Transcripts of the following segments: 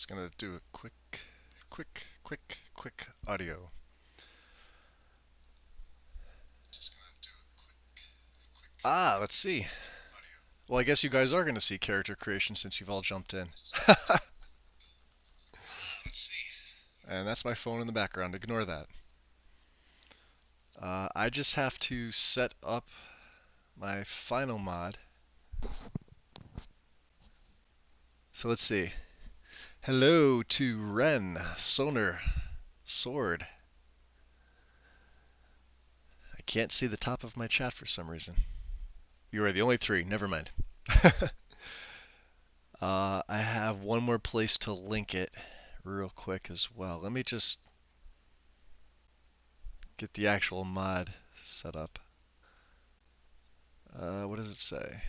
gonna do a quick audio. Let's see. Well, I guess you guys are gonna see character creation since you've all jumped in. And that's my phone in the background. Ignore that. I just have to set up my final mod. So let's see. Hello to Ren, Sonar, Sword. I can't see the top of my chat for some reason. You are the only three. Never mind. I have one more place to link it real quick as well. Let me just get the actual mod set up. What does it say?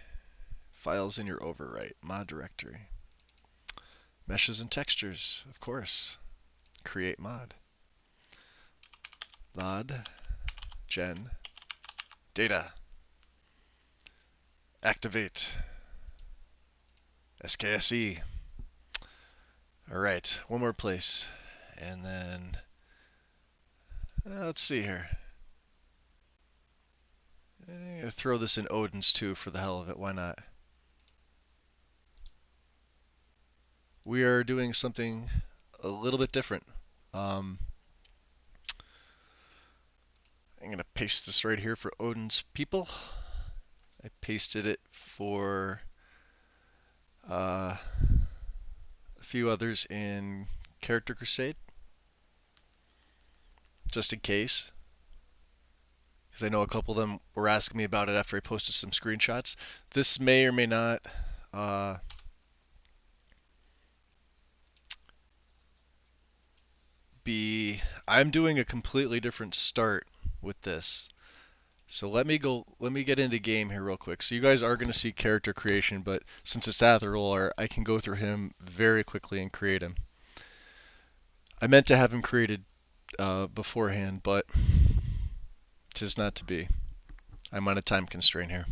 Files in your overwrite, mod directory. Meshes and textures, of course. Create mod. Mod, gen, data. Activate. SKSE. Alright, one more place. And then, let's see here. I'm going to throw this in Odin's too for the hell of it, why not? We are doing something a little bit different. I'm going to paste this right here for Odin's people. I pasted it for a few others in Character Crusade, just in case, because I know a couple of them were asking me about it after I posted some screenshots. This may or may not I'm doing a completely different start with this. So let me get into game here real quick. So you guys are going to see character creation, but since it's Athrolor, I can go through him very quickly and create him. I meant to have him created beforehand, but 'tis not to be. I'm on a time constraint here.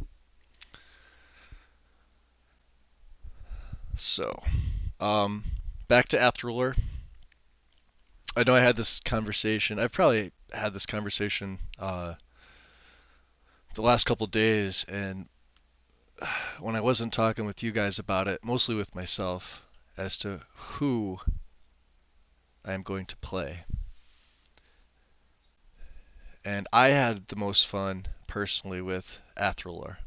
So, back to Athrolor. I know I had this conversation. I've probably had this conversation the last couple days, and when I wasn't talking with you guys about it, mostly with myself, as to who I am going to play. And I had the most fun, personally, with Athrolor.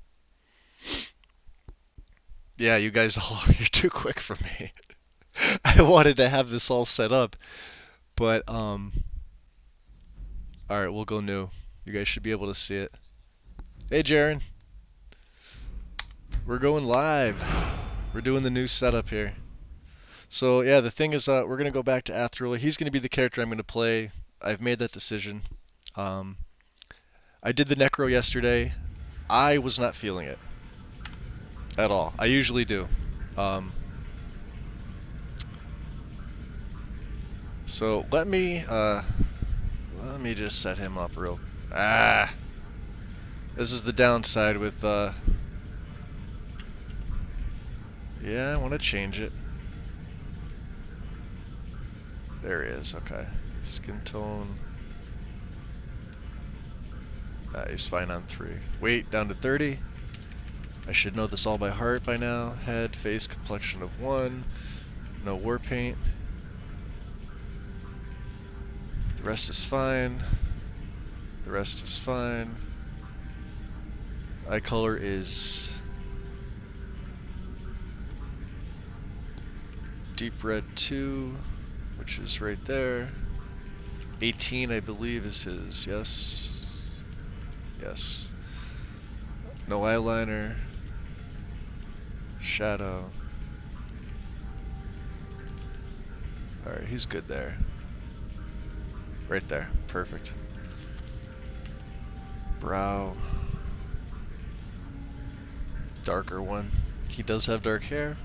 Yeah, you guys all, you're too quick for me. I wanted to have this all set up, but, alright, we'll go new. You guys should be able to see it. Hey, Jaren. We're going live. We're doing the new setup here. So, yeah, the thing is, we're going to go back to Athrolor. He's going to be the character I'm going to play. I've made that decision. I did the Necro yesterday. I was not feeling it at all. I usually do. So let me just set him up real. This is the downside with yeah, I want to change it. There he is. Okay, skin tone. He's fine on 3. Weight down to 30. I should know this all by heart by now. Head, face, complexion of 1. No war paint. The rest is fine. The rest is fine. Eye color is deep red 2, which is right there. 18, I believe, is his. Yes. Yes. No eyeliner. Shadow. Alright, he's good there. Right there. Perfect. Brow. Darker one. He does have dark hair.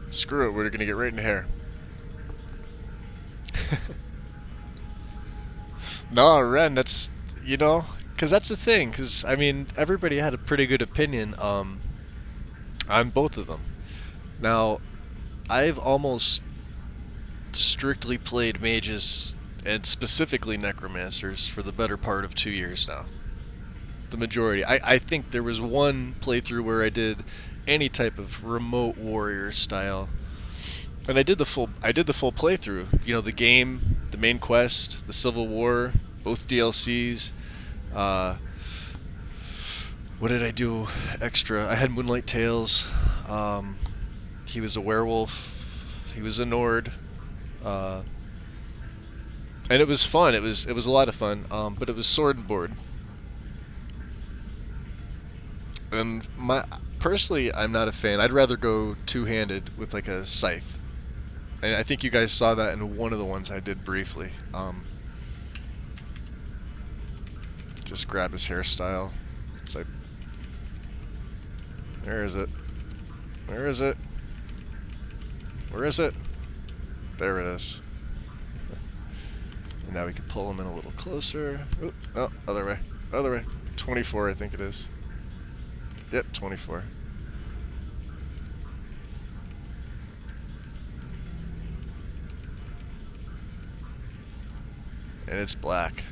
Screw it, we're gonna get right in hair. No, Ren, that's, you know, because that's the thing, because, I mean, everybody had a pretty good opinion. on both of them. Now, I've almost strictly played mages and specifically necromancers for the better part of 2 years now. The majority. I think there was one playthrough where I did any type of remote warrior style, and I did the full playthrough. You know, the game, the main quest, the Civil War, both DLCs. What did I do extra? I had Moonlight Tales. He was a werewolf. He was a Nord. And it was fun. It was a lot of fun. But it was sword and board. And personally, I'm not a fan. I'd rather go two-handed with like a scythe. And I think you guys saw that in one of the ones I did briefly. Just grab his hairstyle. Since where is it? Where is it? Where is it? There it is. And now we can pull him in a little closer. Oop, oh, other way. Other way. 24, I think it is. Yep, 24. And it's black.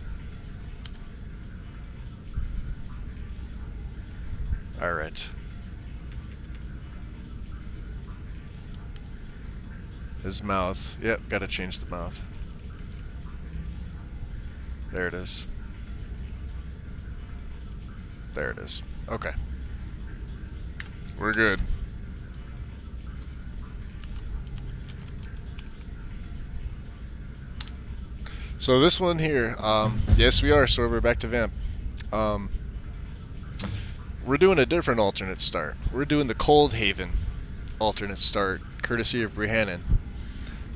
Alright. His mouth. Yep, gotta change the mouth. There it is. There it is. Okay. We're good. So this one here, yes we are, so we're back to Vamp. We're doing a different alternate start. We're doing the Cold Haven alternate start, courtesy of Brihannon.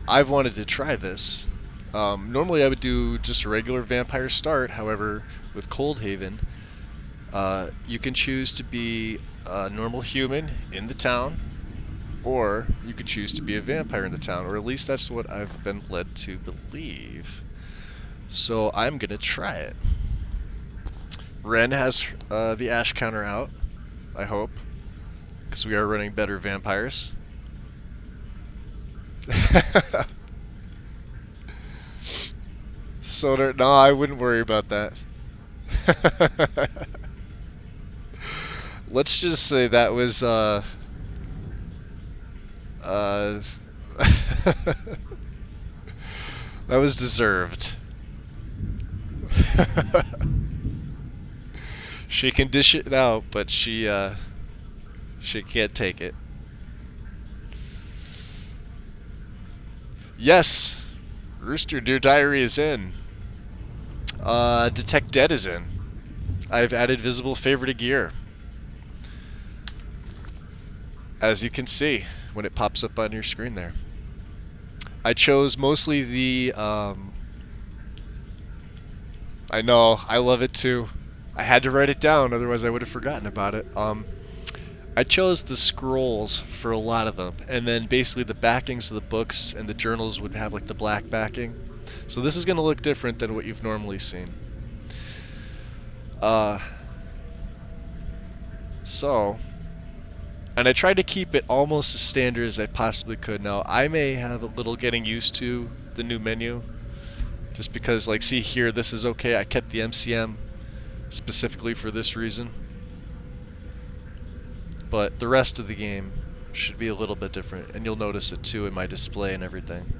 I've wanted to try this. Normally I would do just a regular vampire start, however, with Cold Haven, you can choose to be a normal human in the town, or you could choose to be a vampire in the town, or at least that's what I've been led to believe. So I'm gonna try it. Ren has the Ash counter out, I hope, because we are running better vampires. So no, I wouldn't worry about that. Let's just say that was that was deserved. She can dish it out, but she can't take it. Yes, Rooster Deer Diary is in. Detect Dead is in. I've added visible favorite gear, as you can see when it pops up on your screen there. I chose mostly the I know, I love it too. I had to write it down, otherwise I would have forgotten about it. I chose the scrolls for a lot of them, and then basically the backings of the books and the journals would have like the black backing. So this is going to look different than what you've normally seen. And I tried to keep it almost as standard as I possibly could. Now, I may have a little getting used to the new menu, just because, like, see here, this is okay. I kept the MCM specifically for this reason. But the rest of the game should be a little bit different, and you'll notice it too in my display and everything.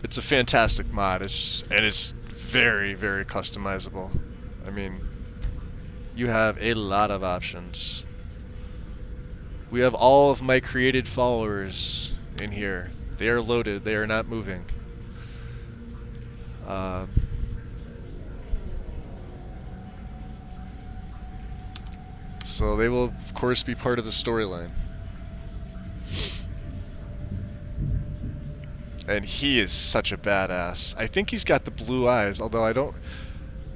It's a fantastic mod, and it's very, very customizable. I mean, you have a lot of options. We have all of my created followers in here. They are loaded, they are not moving. So they will, of course, be part of the storyline. And he is such a badass. I think he's got the blue eyes, although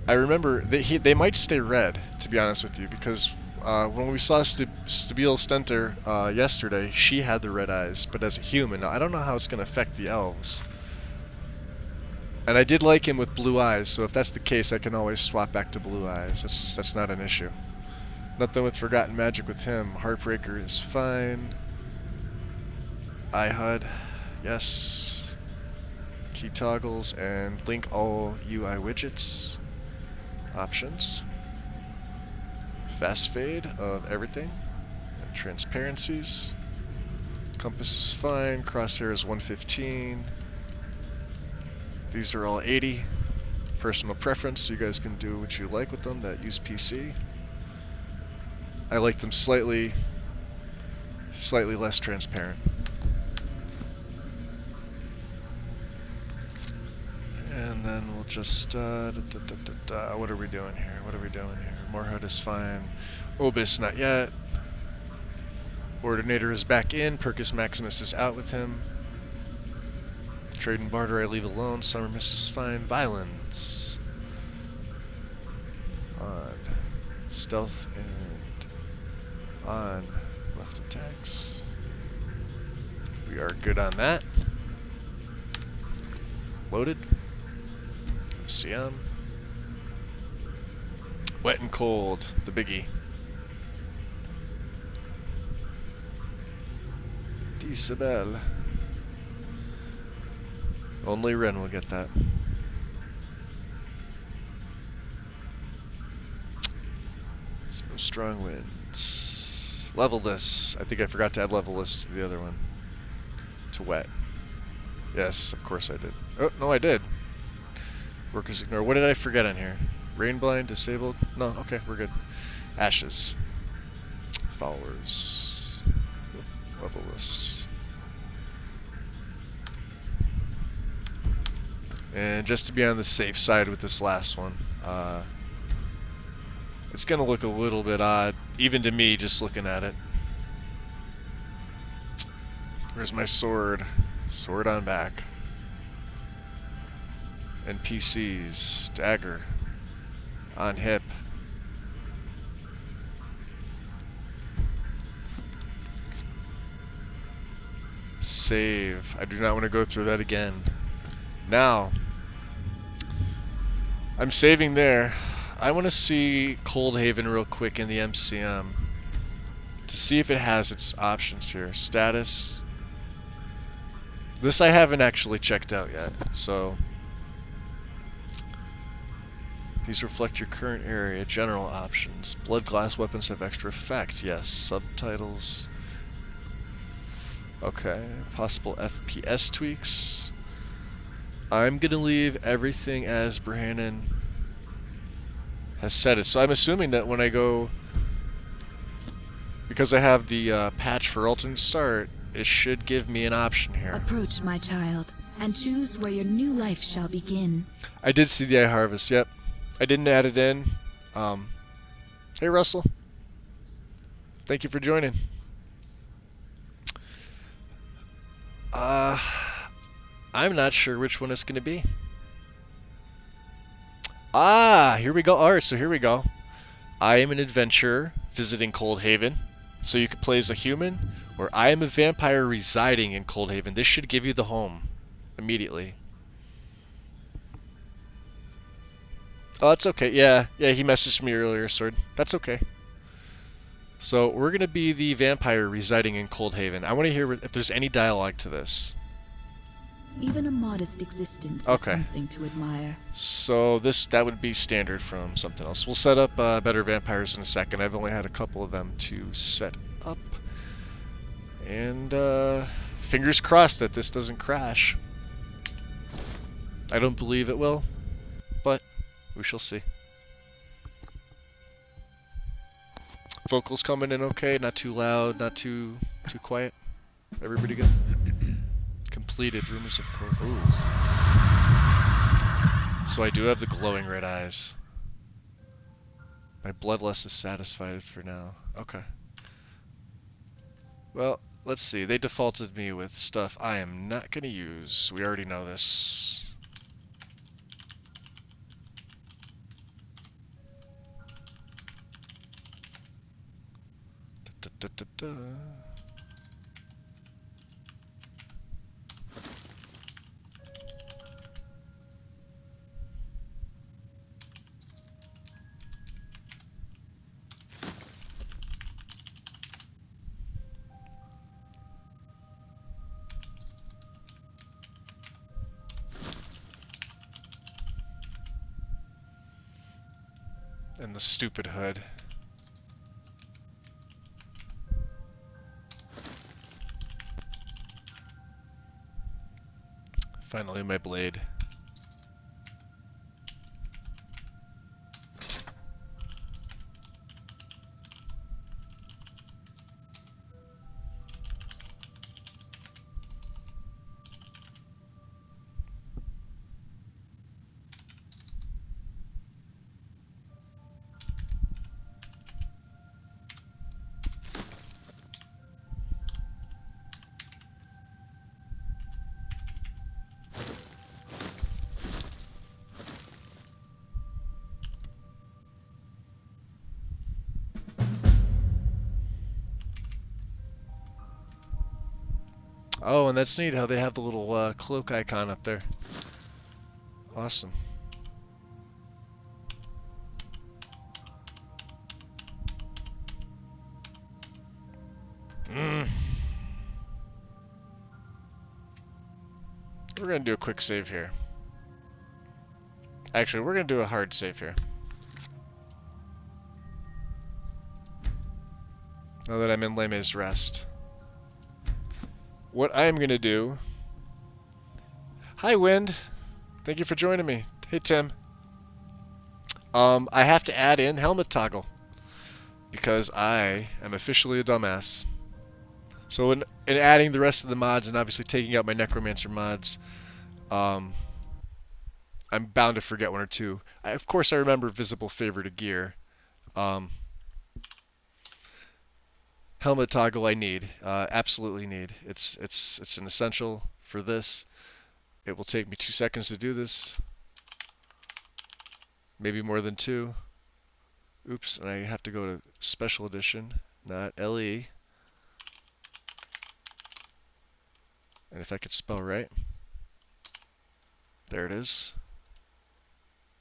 I remember that they might stay red, to be honest with you, because when we saw Stabile Stenter yesterday, she had the red eyes, but as a human. Now, I don't know how it's going to affect the elves. And I did like him with blue eyes, so if that's the case, I can always swap back to blue eyes. That's not an issue. Nothing with Forgotten Magic with him. Heartbreaker is fine. iHUD, yes. Key toggles and link all UI widgets. Options. Fast fade of everything. And transparencies. Compass is fine. Crosshair is 115. These are all 80. Personal preference, so you guys can do what you like with them that use PC. I like them slightly less transparent. And then we'll just, what are we doing here? What are we doing here? Moorhood is fine. Obis, not yet. Ordinator is back in. Percus Maximus is out with him. Trade and barter I leave alone. Summer Mist is fine. Violence. On. Stealth and on left attacks. We are good on that. Loaded. MCM. Wet and cold, the biggie. Isabel. Only Ren will get that. So strong winds. Level this. I think I forgot to add level this to the other one. To wet. Yes, of course I did. Oh, no I did. Workers ignore. What did I forget on here? Rain blind, disabled? No, okay, we're good. Ashes. Followers. Level lists. And just to be on the safe side with this last one, it's gonna look a little bit odd, even to me just looking at it. Where's my sword? Sword on back. NPCs, dagger. On hip. Save. I do not want to go through that again. Now, I'm saving there. I want to see Coldhaven real quick in the MCM to see if it has its options here. Status. This I haven't actually checked out yet, so these reflect your current area. General options. Blood glass weapons have extra effect. Yes. Subtitles. Okay. Possible FPS tweaks. I'm gonna leave everything as Brandon has set it. So I'm assuming that when I go, because I have the patch for alternate start, it should give me an option here. Approach, my child, and choose where your new life shall begin. I did see the eye harvest. Yep. I didn't add it in. Hey Russell. Thank you for joining. I'm not sure which one it's going to be. Here we go. Alright, so here we go. I am an adventurer visiting Coldhaven. So you could play as a human, or I am a vampire residing in Coldhaven. This should give you the home immediately. Oh, that's okay. Yeah, he messaged me earlier, Sword. That's okay. So we're going to be the vampire residing in Coldhaven. I want to hear if there's any dialogue to this. Even a modest existence is something to admire. So that would be standard from something else. We'll set up better vampires in a second. I've only had a couple of them to set up. And fingers crossed that this doesn't crash. I don't believe it will, but we shall see. Vocals coming in okay, not too loud, not too quiet. Everybody good? Completed. Rumors of cold. Ooh. So I do have the glowing red eyes. My bloodlust is satisfied for now. Okay. Well, let's see. They defaulted me with stuff I am not going to use. We already know this. Da, da, da, da. And the stupid hood. Finally, my blade. Oh, and that's neat how they have the little cloak icon up there. Awesome. We're going to do a quick save here. Actually, we're going to do a hard save here. Now that I'm in Les Mis rest. What I'm going to do... Hi, Wind. Thank you for joining me. Hey, Tim. I have to add in helmet toggle. Because I am officially a dumbass. So in adding the rest of the mods and obviously taking out my Necromancer mods, I'm bound to forget one or two. Of course, I remember visible favor to gear. Helmet toggle I need, absolutely need. It's an essential for this. It will take me 2 seconds to do this, maybe more than 2. Oops, and I have to go to Special Edition, not LE. And if I could spell right, there it is.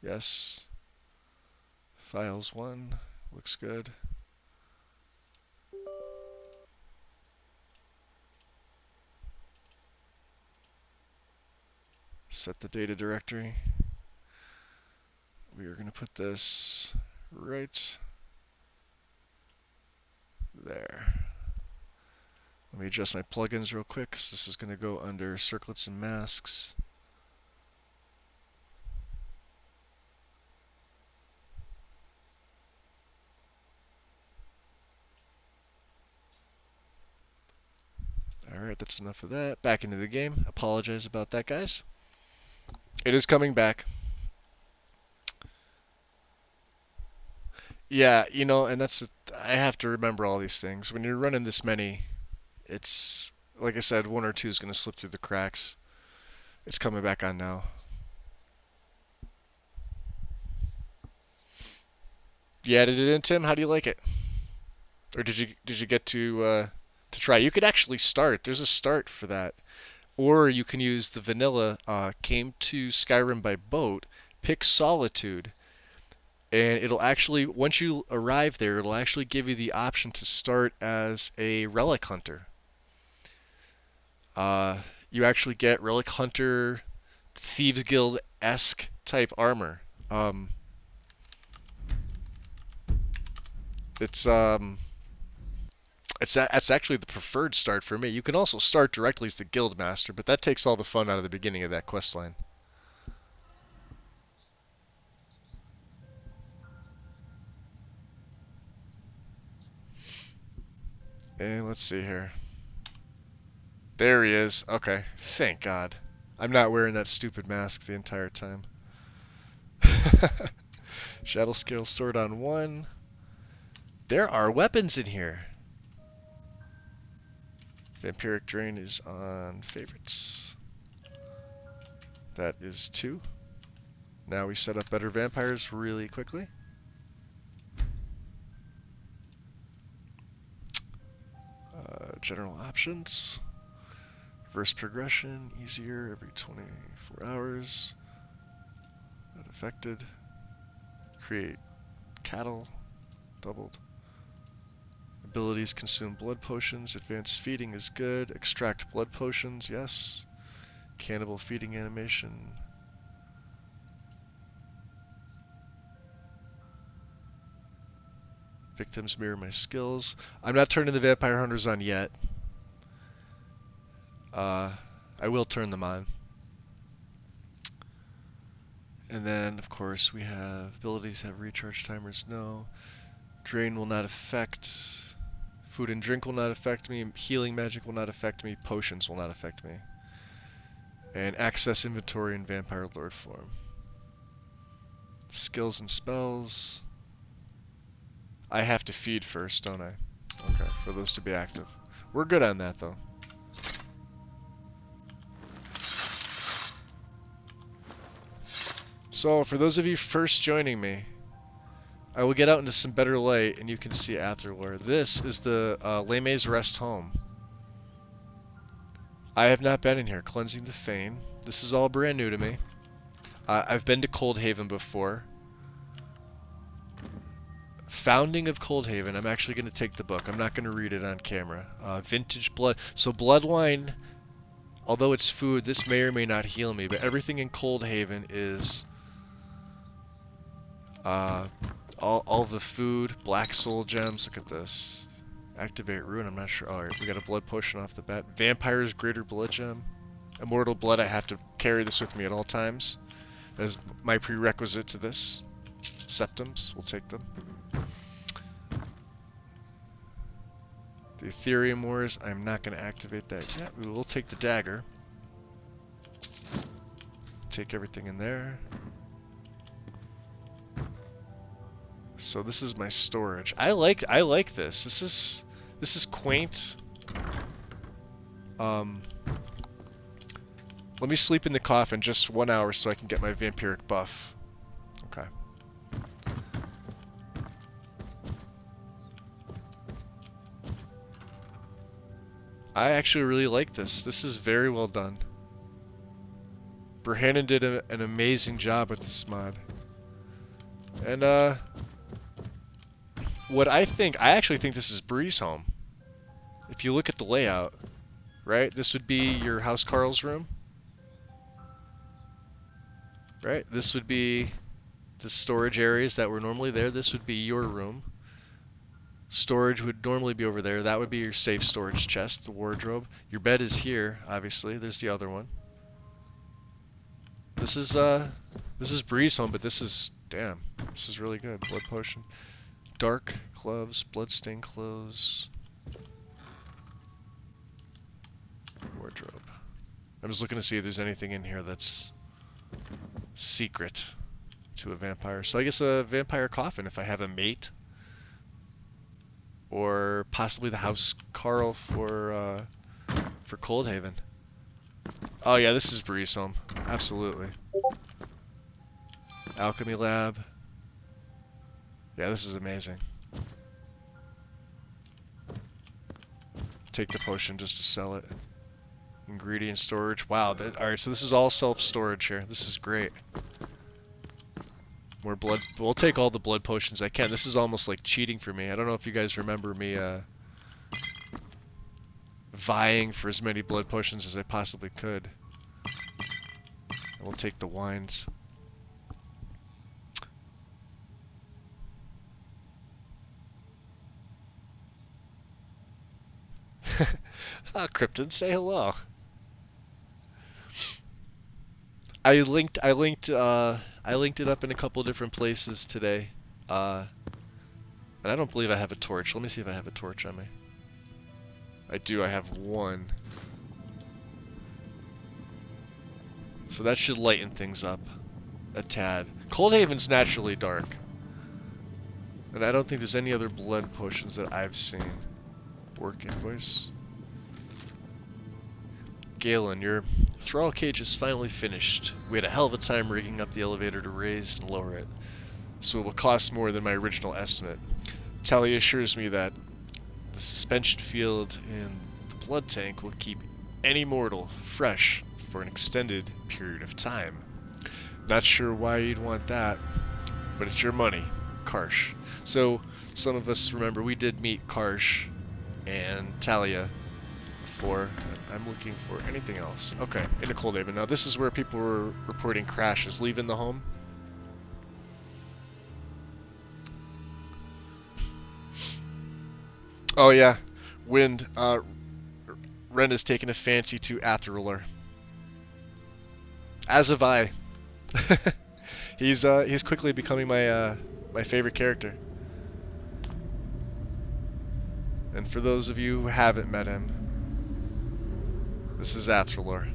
Yes. Files 1, looks good. Set the data directory. We are going to put this right there. Let me adjust my plugins real quick, because this is going to go under circlets and masks. Alright, that's enough of that. Back into the game. Apologize about that, guys. It is coming back. Yeah, you know, and I have to remember all these things. When you're running this many, it's, like I said, 1 or 2 is going to slip through the cracks. It's coming back on now. You added it in, Tim? How do you like it? Or did you get to try? You could actually start. There's a start for that. Or you can use the vanilla, came to Skyrim by boat, pick Solitude, and it'll actually, once you arrive there, it'll actually give you the option to start as a Relic Hunter. You actually get Relic Hunter, Thieves Guild-esque type armor. It's that's actually the preferred start for me. You can also start directly as the guild master, but that takes all the fun out of the beginning of that quest line. And let's see here. There he is. Okay, thank God. I'm not wearing that stupid mask the entire time. Shadow Scale Sword on 1. There are weapons in here. Vampiric Drain is on favorites. That is 2. Now we set up better vampires really quickly. General options. Reverse progression, easier every 24 hours. Not affected. Create cattle, doubled. Abilities consume blood potions. Advanced feeding is good. Extract blood potions, yes. Cannibal feeding animation. Victims mirror my skills. I'm not turning the vampire hunters on yet. I will turn them on. And then, of course, we have abilities have recharge timers. No. Drain will not affect. Food and drink will not affect me. Healing magic will not affect me. Potions will not affect me. And access inventory in Vampire Lord form. Skills and spells. I have to feed first, don't I? Okay, for those to be active. We're good on that, though. So, for those of you first joining me, I will get out into some better light and you can see Atherlore. This is the Lemay's Rest home. I have not been in here. Cleansing the Fane. This is all brand new to me. I've been to Coldhaven before. Founding of Coldhaven. I'm actually going to take the book. I'm not going to read it on camera. Vintage blood. So blood wine, although it's food, this may or may not heal me, but everything in Coldhaven is all the food, black soul gems. Look at this. Activate rune. I'm not sure. Alright, we got a blood potion off the bat. Vampire's greater blood gem. Immortal blood. I have to carry this with me at all times as my prerequisite to this. Septums. We'll take them. The Ethereum Wars. I'm not going to activate that yet. We will take the dagger. Take everything in there. So this is my storage. I like this. This is quaint. Let me sleep in the coffin just 1 hour so I can get my vampiric buff. Okay. I actually really like this. This is very well done. Berhanen did an amazing job with this mod. And what I actually think this is Bree's home. If you look at the layout, right? This would be your House Carl's room. Right? This would be the storage areas that were normally there. This would be your room. Storage would normally be over there. That would be your safe storage chest, the wardrobe. Your bed is here, obviously. There's the other one. This is Bree's home, but this is, damn, this is really good. Blood potion. Dark gloves, bloodstained clothes. Wardrobe. I'm just looking to see if there's anything in here that's secret to a vampire. So I guess a vampire coffin if I have a mate. Or possibly the House Carl for Coldhaven. Oh yeah, this is Bree's home. Absolutely. Alchemy lab. Yeah, this is amazing. Take the potion just to sell it. Ingredient storage. Wow. Alright, so this is all self-storage here. This is great. More blood. We'll take all the blood potions I can. This is almost like cheating for me. I don't know if you guys remember me vying for as many blood potions as I possibly could. We'll take the wines. Ah, Krypton, say hello. I linked it up in a couple different places today. And I don't believe I have a torch. Let me see if I have a torch on me. I do, I have one. So that should lighten things up a tad. Coldhaven's naturally dark. And I don't think there's any other blood potions that I've seen. Work invoice. Galen, your thrall cage is finally finished. We had a hell of a time rigging up the elevator to raise and lower it, so it will cost more than my original estimate. Talia assures me that the suspension field in the blood tank will keep any mortal fresh for an extended period of time. Not sure why you'd want that, but it's your money, Karsh. So, some of us remember we did meet Karsh and Talia before. I'm looking for anything else. Okay, into Coldhaven. Now this is where people were reporting crashes leaving the home. Oh yeah, Wind. Ren has taken a fancy to Athrulor. As have I. He's quickly becoming my favorite character. And for those of you who haven't met him, this is Athrulor.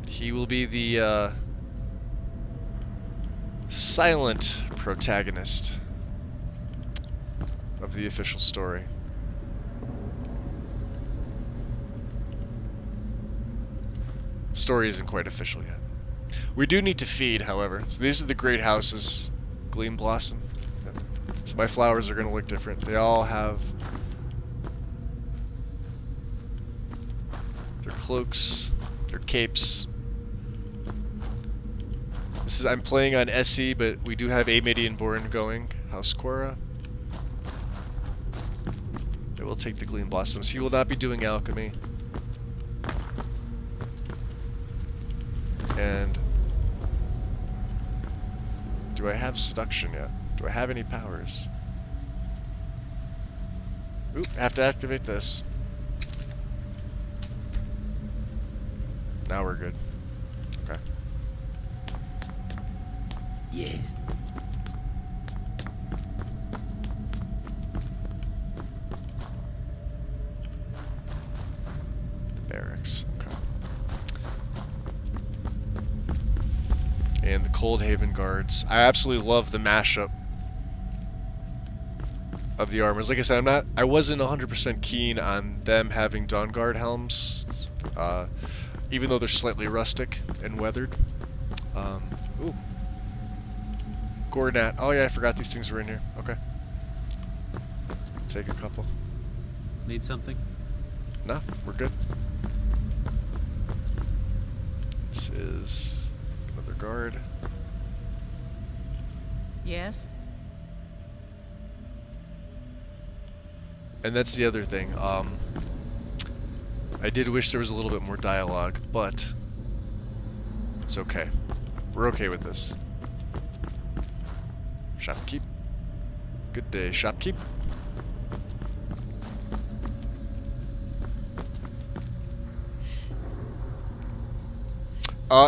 He will be the silent protagonist of the official story. Story isn't quite official yet. We do need to feed, however. So these are the great houses. Gleam Blossom. So my flowers are going to look different. They all have their cloaks, their capes. I'm playing on SE, but we do have a Midianborn going. House Quora. I will take the Gleam Blossoms. He will not be doing alchemy. And do I have seduction yet? Do I have any powers? Oop, I have to activate this. Now we're good. Okay. Yes. The barracks. Okay. And the Coldhaven guards. I absolutely love the mashup of the armors. Like I said, I wasn't 100% keen on them having Dawnguard helms, even though they're slightly rustic and weathered. Ooh. Gornat. Oh yeah, I forgot these things were in here. Okay. Take a couple. Need something? No, we're good. This is another guard. Yes? And that's the other thing. I did wish there was a little bit more dialogue, but it's okay. We're okay with this. Shopkeep. Good day, shopkeep.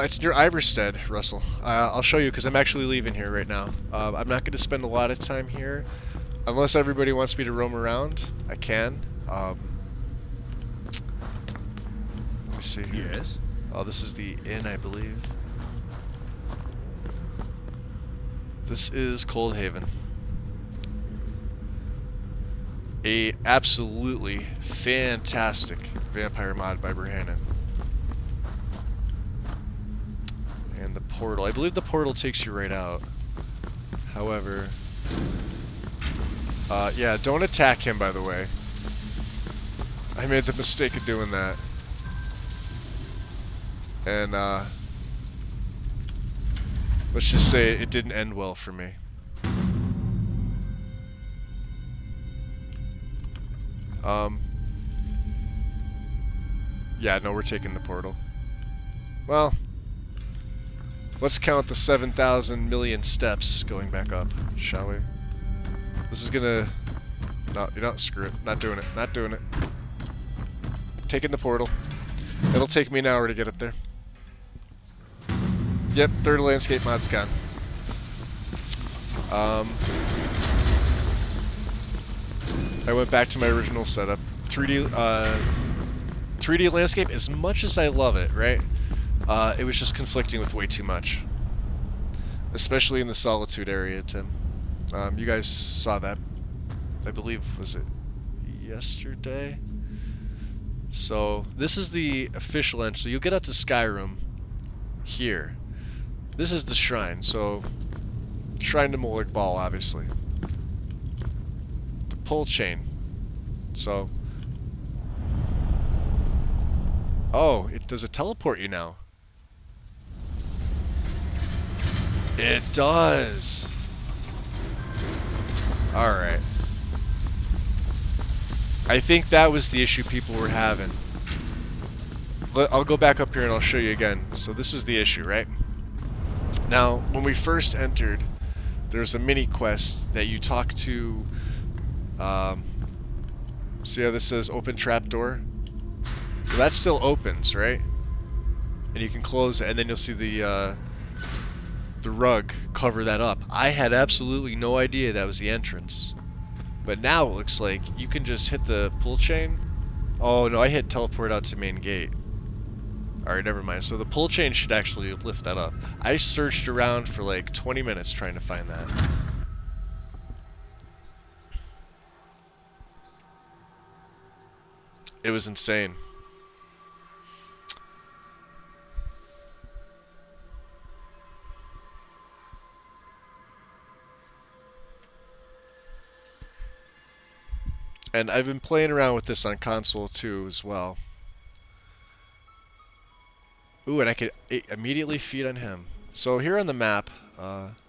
It's near Iverstead, Russell. I'll show you because I'm actually leaving here right now. I'm not going to spend a lot of time here. Unless everybody wants me to roam around, I can. Let me see here. Yes. Oh, this is the inn, I believe. This is Coldhaven. A absolutely fantastic vampire mod by Berhanen. And the portal. I believe the portal takes you right out. However... yeah, don't attack him, by the way. I made the mistake of doing that. And, let's just say it didn't end well for me. Yeah, no, we're taking the portal. Well, let's count the 7,000 million steps going back up, shall we? This is gonna... No, you know, screw it. Not doing it. Not doing it. Taking the portal. It'll take me an hour to get up there. Yep, third landscape mod's gone. I went back to my original setup. 3D landscape, as much as I love it, right? It was just conflicting with way too much. Especially in the Solitude area, Tim. You guys saw that, I believe, was it yesterday? So, this is the official entrance. So you'll get out to Skyroom here. This is the shrine, so shrine to Molag Bal, obviously. The pull chain. So, oh, does it teleport you now? It does. Alright. I think that was the issue people were having. I'll go back up here and I'll show you again. So this was the issue, right? Now, when we first entered, there's a mini quest that you talk to See how this says open trapdoor? So that still opens, right? And you can close it, and then you'll see the rug cover that up. I had absolutely no idea that was the entrance. But now it looks like you can just hit the pull chain. Oh no, I hit teleport out to main gate. Alright, never mind. So the pull chain should actually lift that up. I searched around for like 20 minutes trying to find that. It was insane. And I've been playing around with this on console too as well. Ooh, and I could immediately feed on him. So here on the map,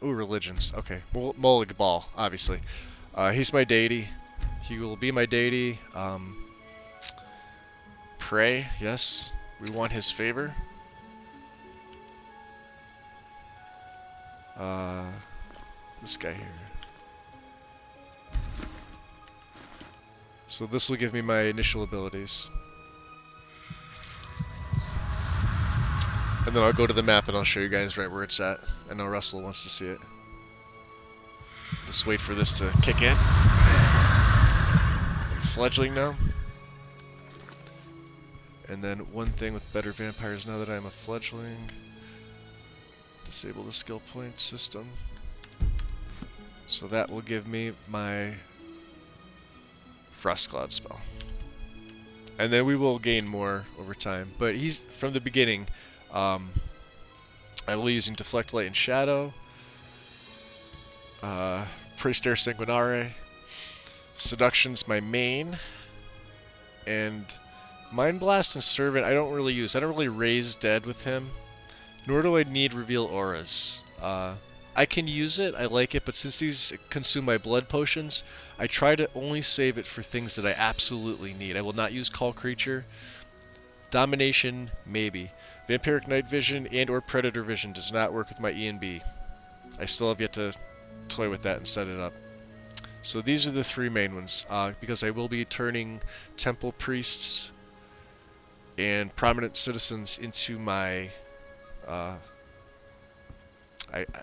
ooh, religions. Okay, Molig Ball, obviously. He's my deity. He will be my deity. Pray, yes. We want his favor. This guy here. So this will give me my initial abilities. And then I'll go to the map and I'll show you guys right where it's at. I know Russell wants to see it. Just wait for this to kick in. I'm fledgling now. And then one thing with better vampires now that I'm a fledgling. Disable the skill point system. So that will give me my Frost Cloud spell. And then we will gain more over time. But he's, from the beginning, I will be using Deflect Light and Shadow. Praestere Sanguinare. Seduction's my main. And Mind Blast and Servant I don't really use. I don't really raise dead with him. Nor do I need Reveal Auras. I can use it, I like it, but since these consume my blood potions, I try to only save it for things that I absolutely need. I will not use Call Creature. Domination, maybe. Vampiric Night Vision and or Predator Vision does not work with my E and B. I still have yet to toy with that and set it up. So these are the three main ones, because I will be turning Temple Priests and Prominent Citizens into my...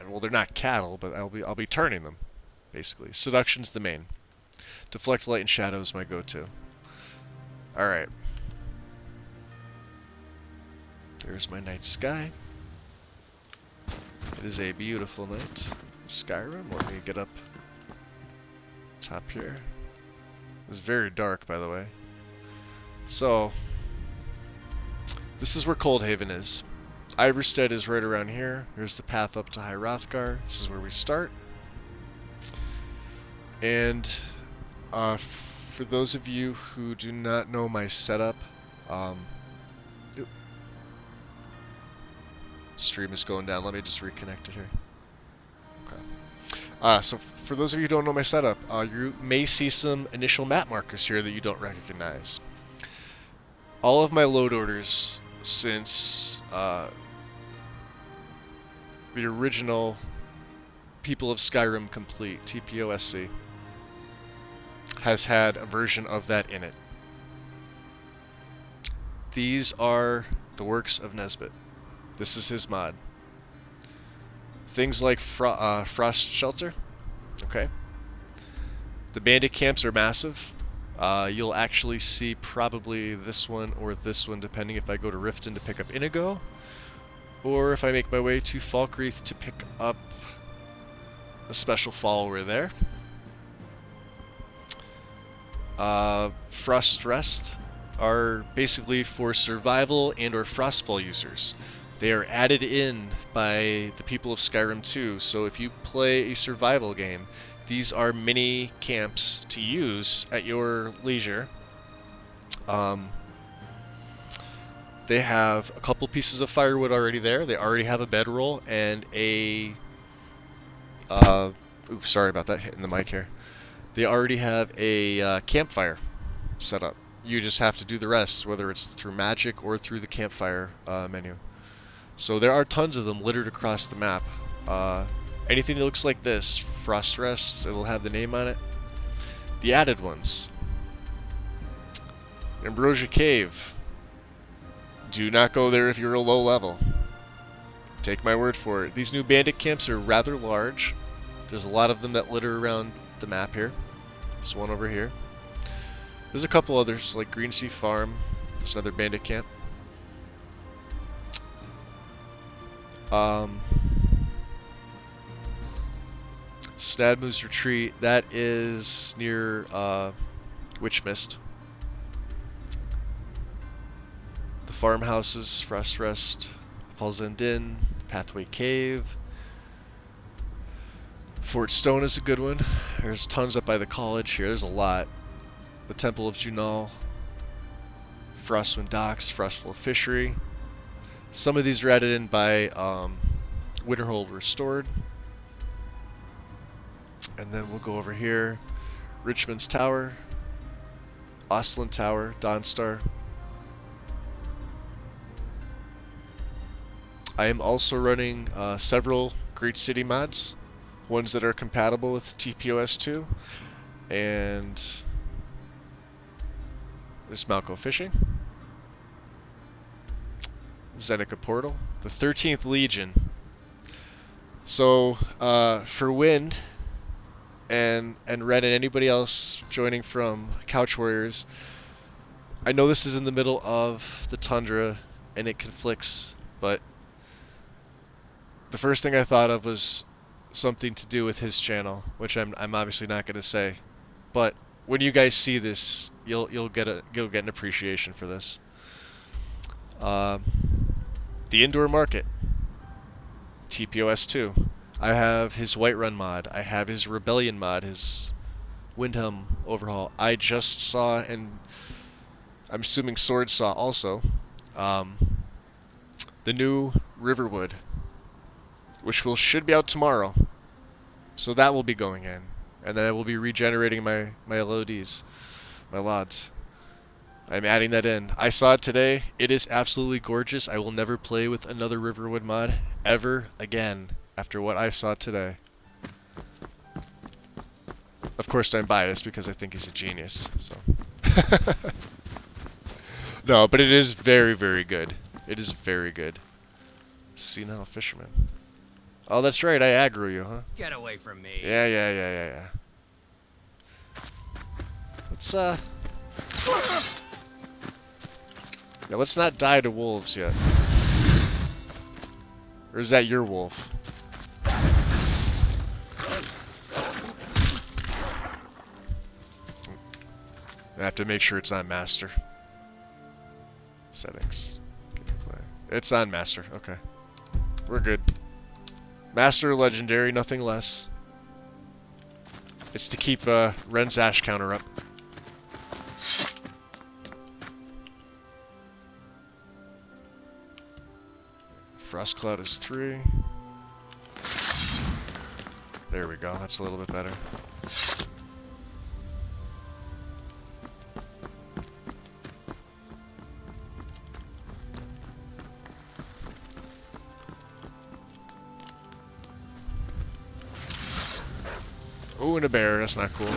well, they're not cattle, but I'll be turning them, basically. Seduction's the main. Deflect Light and Shadow is my go-to. All right. There's my night sky. It is a beautiful night. Skyrim. Let me get up top here. It's very dark, by the way. So this is where Coldhaven is. Iverstead is right around here. Here's the path up to High Hrothgar. This is where we start. And for those of you who do not know my setup, stream is going down. Let me just reconnect it here. Okay. So for those of you who don't know my setup, you may see some initial map markers here that you don't recognize. All of my load orders since the original People of Skyrim Complete, TPOSC, has had a version of that in it. These are the works of Nesbit. This is his mod. Things like Frost Shelter. Okay. The bandit camps are massive. You'll actually see probably this one or this one, depending if I go to Riften to pick up Inigo, or if I make my way to Falkreath to pick up a special follower there. Frost Rest are basically for survival and or Frostfall users. They are added in by the people of Skyrim 2, so if you play a survival game, these are mini camps to use at your leisure. They have a couple pieces of firewood already there. They already have a bedroll and a... oops, sorry about that, hitting the mic here. They already have a campfire set up. You just have to do the rest, whether it's through magic or through the campfire menu. So there are tons of them littered across the map. Anything that looks like this, Frost Rest, it'll have the name on it. the added ones. Ambrosia Cave. Do not go there if you're a low level. Take my word for it. These new bandit camps are rather large. There's a lot of them that litter around the map here. There's one over here. There's a couple others, like Green Sea Farm. There's another bandit camp. Snadmoo's Retreat, that is near Witch Mist. The farmhouses, Frost Rest, Falls End Inn, Pathway Cave. Fort Stone is a good one. There's tons up by the college here. There's a lot. The Temple of Junal, Frostwind Docks, Frostful Fishery. Some of these are added in by Winterhold Restored. And then we'll go over here. Richmond's Tower, Oslin Tower, Dawnstar. I am also running several Great City mods, ones that are compatible with TPOS2, and there's Malco Fishing, Zeneca Portal, the 13th Legion. So for Wind and Red and anybody else joining from Couch Warriors, I know this is in the middle of the tundra and it conflicts, but the first thing I thought of was something to do with his channel, which I'm obviously not going to say. But when you guys see this, you'll get an appreciation for this. The Indoor Market, TPOS2. I have his Whiterun mod. I have his Rebellion mod, his Windhelm overhaul. I just saw, and I'm assuming Sword saw also, the new Riverwood, which should be out tomorrow. So that will be going in. And then I will be regenerating my LODs, my LODs. I'm adding that in. I saw it today. It is absolutely gorgeous. I will never play with another Riverwood mod ever again after what I saw today. Of course I'm biased because I think he's a genius. So no, but it is very, very good. It is very good. Senile Fisherman. Oh, that's right, I aggro you, huh? Get away from me. Yeah. Let's, yeah, let's not die to wolves yet. Or is that your wolf? I have to make sure it's on master. Settings. Gameplay. It's on master, okay. We're good. Master legendary, nothing less. It's to keep Ren's Ash counter up. Frost Cloud is 3. There we go, that's a little bit better. Oh, and a bear. That's not cool.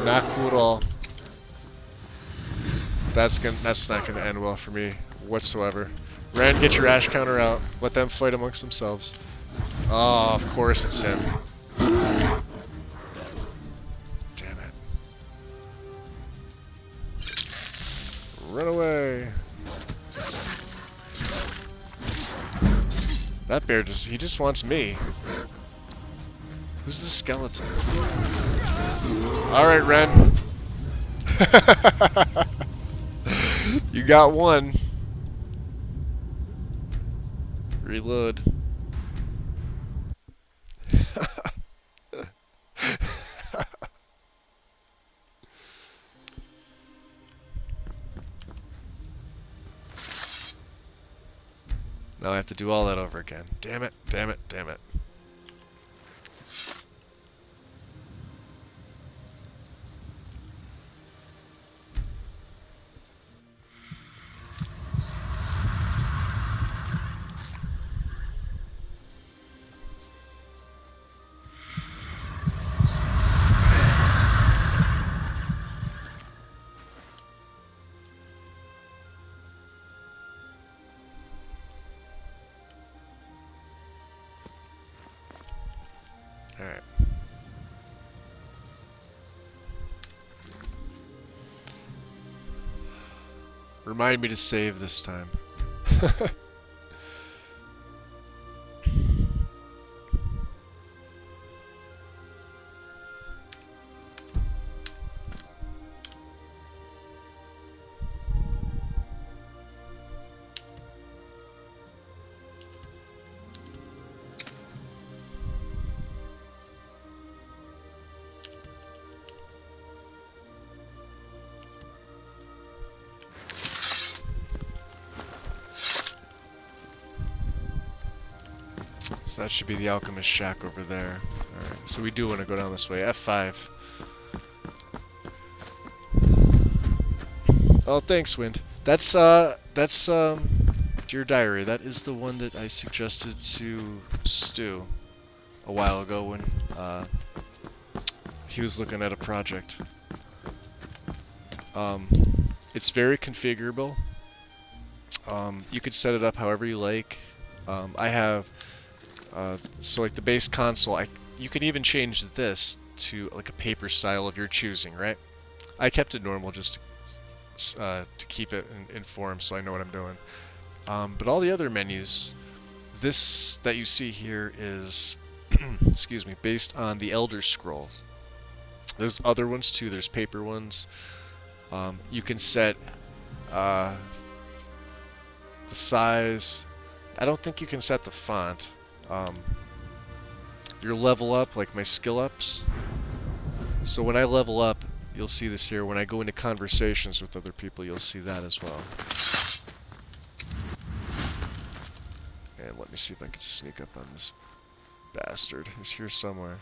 Not cool at all. That's not gonna end well for me whatsoever. Ren, get your Ash counter out. Let them fight amongst themselves. Oh, of course it's him. Damn it. Run away. That bear he just wants me. Who's the skeleton? Alright, Ren. You got one. Reload. Now I have to do all that over again. Damn it, damn it, damn it. Alright. Remind me to save this time. So that should be the alchemist shack over there. Alright, so we do want to go down this way. F5. Oh, thanks, Wind. That's Dear Diary. That is the one that I suggested to Stu a while ago when he was looking at a project. It's very configurable. You could set it up however you like. I have so like the base console. You can even change this to like a paper style of your choosing, right? I kept it normal just to keep it in form, so I know what I'm doing. But all the other menus, this that you see here is, excuse me, based on the Elder Scrolls. There's other ones too. There's paper ones. You can set the size. I don't think you can set the font. Your level up, like my skill ups. So when I level up, you'll see this here. When I go into conversations with other people, you'll see that as well. And let me see if I can sneak up on this bastard. He's here somewhere.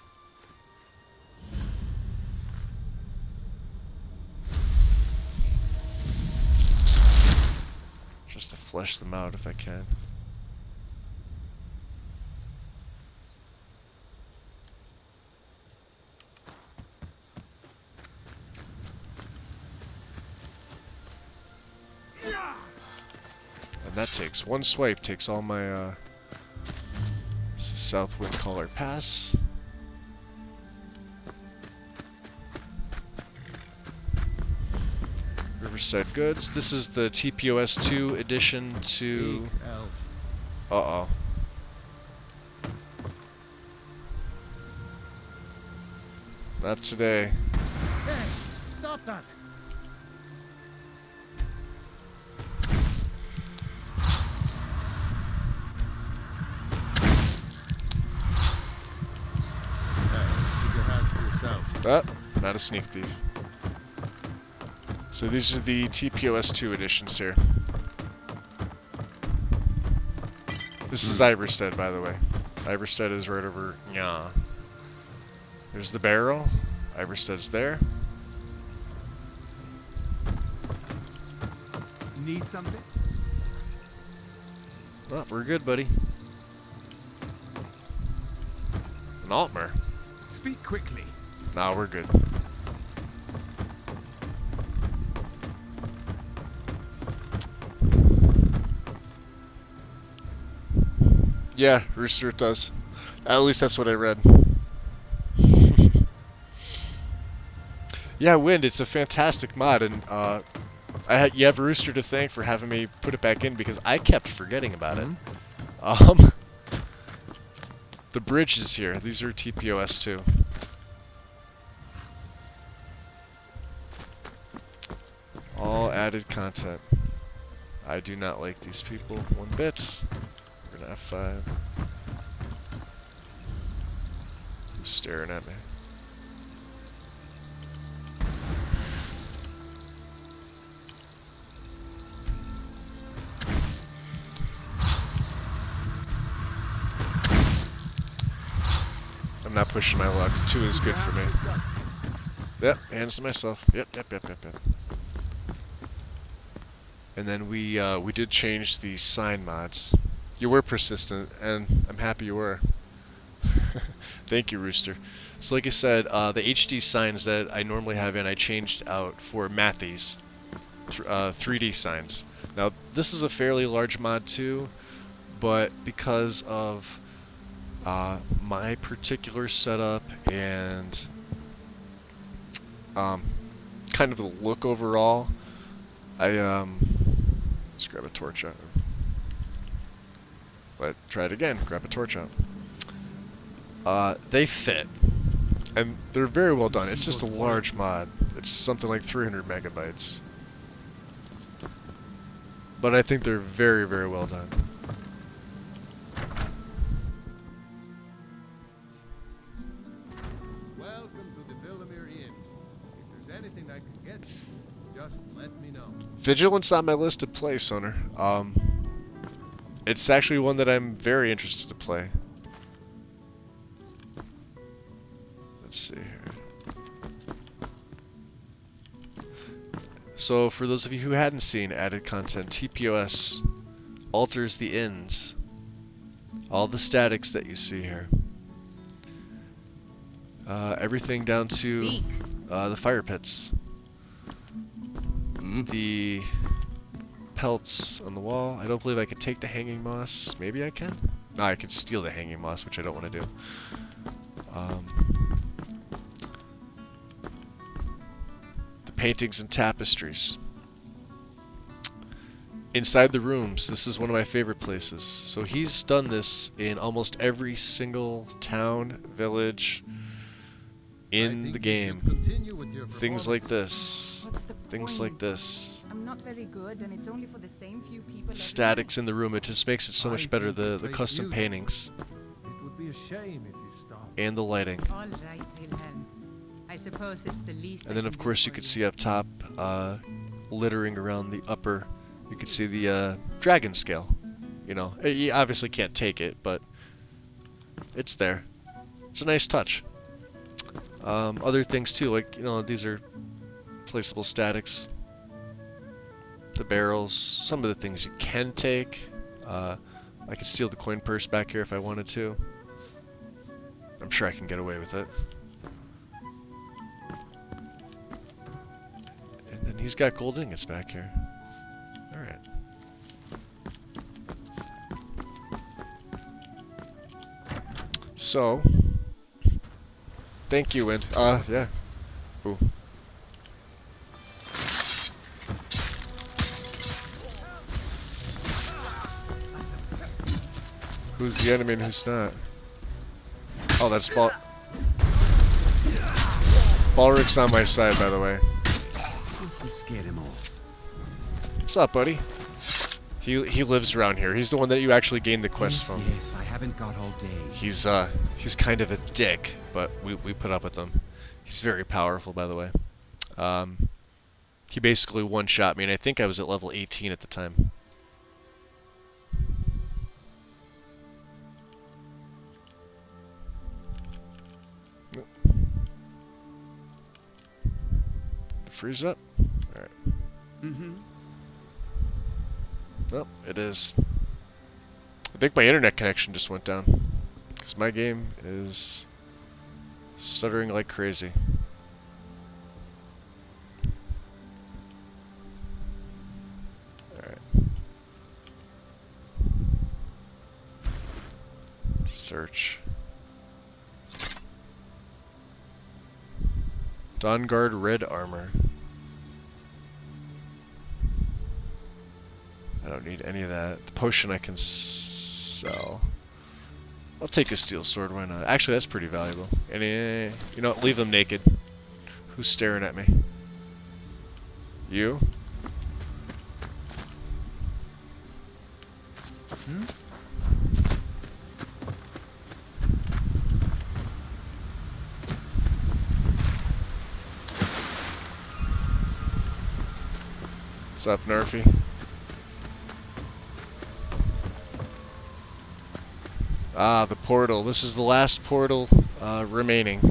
Just to flesh them out if I can. And that takes one swipe, takes all my this is Southwind Collar Pass. Riverside Goods. This is the TPOS2 addition to... Uh-oh. Not today. Hey, stop that! Keep your hands to yourself. Ah, not a sneak thief. So these are the TPOS2 editions here. This is Iverstead, by the way. Iverstead is right over... Yeah. There's the barrel. Iverstead's there. Need something? Oh, we're good, buddy. An Altmer. Speak quickly. Nah, we're good. Yeah, Rooster, it does. At least that's what I read. Yeah, Wind, it's a fantastic mod, and you have Rooster to thank for having me put it back in because I kept forgetting about it. The bridge is here. These are TPOS too. All added content. I do not like these people one bit. We're gonna F5. Who's staring at me? I'm not pushing my luck. 2 is good for me. Yep, hands to myself. Yep. And then we did change the sign mods. You were persistent, and I'm happy you were. Thank you, Rooster. So like I said, the HD signs that I normally have in, I changed out for Matthys 3D signs. Now, this is a fairly large mod too, but because of My particular setup and kind of the look overall, let's grab a torch out. But try it again, grab a torch out. They fit. And they're very well done. It's just a large mod. It's something like 300 megabytes. But I think they're very, very well done. Welcome to the Villamere Inn. If there's anything I can get you, just let me know. Vigilance on my list to play, Soner. It's actually one that I'm very interested to play. Let's see here. So, for those of you who hadn't seen added content, TPOS alters the ends. All the statics that you see here. Everything down to the fire pits. The pelts on the wall. I don't believe I could take the hanging moss. Maybe I can? No, I could steal the hanging moss, which I don't want to do. The paintings and tapestries. Inside the rooms, this is one of my favorite places. So he's done this in almost every single town, village in the game. Things like this. Things like this. I'm not very good, and it's only for the same few people. Statics in the room, it just makes it so much better. The custom paintings. It would be a shame if you stopped. And the lighting. All right, Wilhelm. I suppose it's the least. And then of course you could see up top, littering around the upper, you could see the dragon scale. You know, you obviously can't take it, but it's there. It's a nice touch. Other things too, like, you know, these are placeable statics. The barrels, some of the things you can take. I could steal the coin purse back here if I wanted to. I'm sure I can get away with it. And then he's got gold ingots back here. Alright. So, thank you, and, yeah. Ooh. Who's the enemy and who's not? Oh, that's Balric's on my side, by the way. Must have scared him off. What's up, buddy? He lives around here. He's the one that you actually gained the quest from. Yes, I haven't got all day. He's kind of a dick, but we put up with him. He's very powerful, by the way. He basically one-shot me, and I think I was at level 18 at the time. Freeze up? Alright. Nope, it is. I think my internet connection just went down. Because my game is stuttering like crazy. Alright. Search. Dawnguard red armor. I don't need any of that. The potion I can sell. I'll take a steel sword, why not? Actually, that's pretty valuable. You know what, leave them naked. Who's staring at me? You? What's up, Nerfy? Ah, the portal. This is the last portal remaining.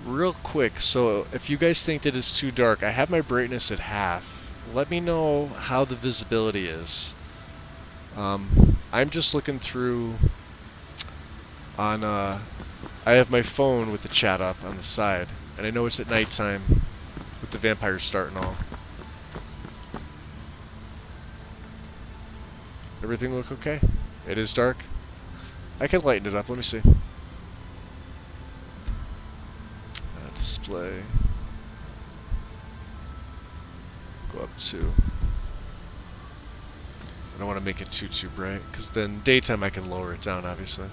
Real quick, so if you guys think that it's too dark, I have my brightness at half. Let me know how the visibility is. I'm just looking through on, I have my phone with the chat up on the side, and I know it's at nighttime with the vampires starting all. Everything look okay? It is dark. I can lighten it up. Let me see. Display. Go up to. I don't want to make it too bright, because then daytime I can lower it down, obviously.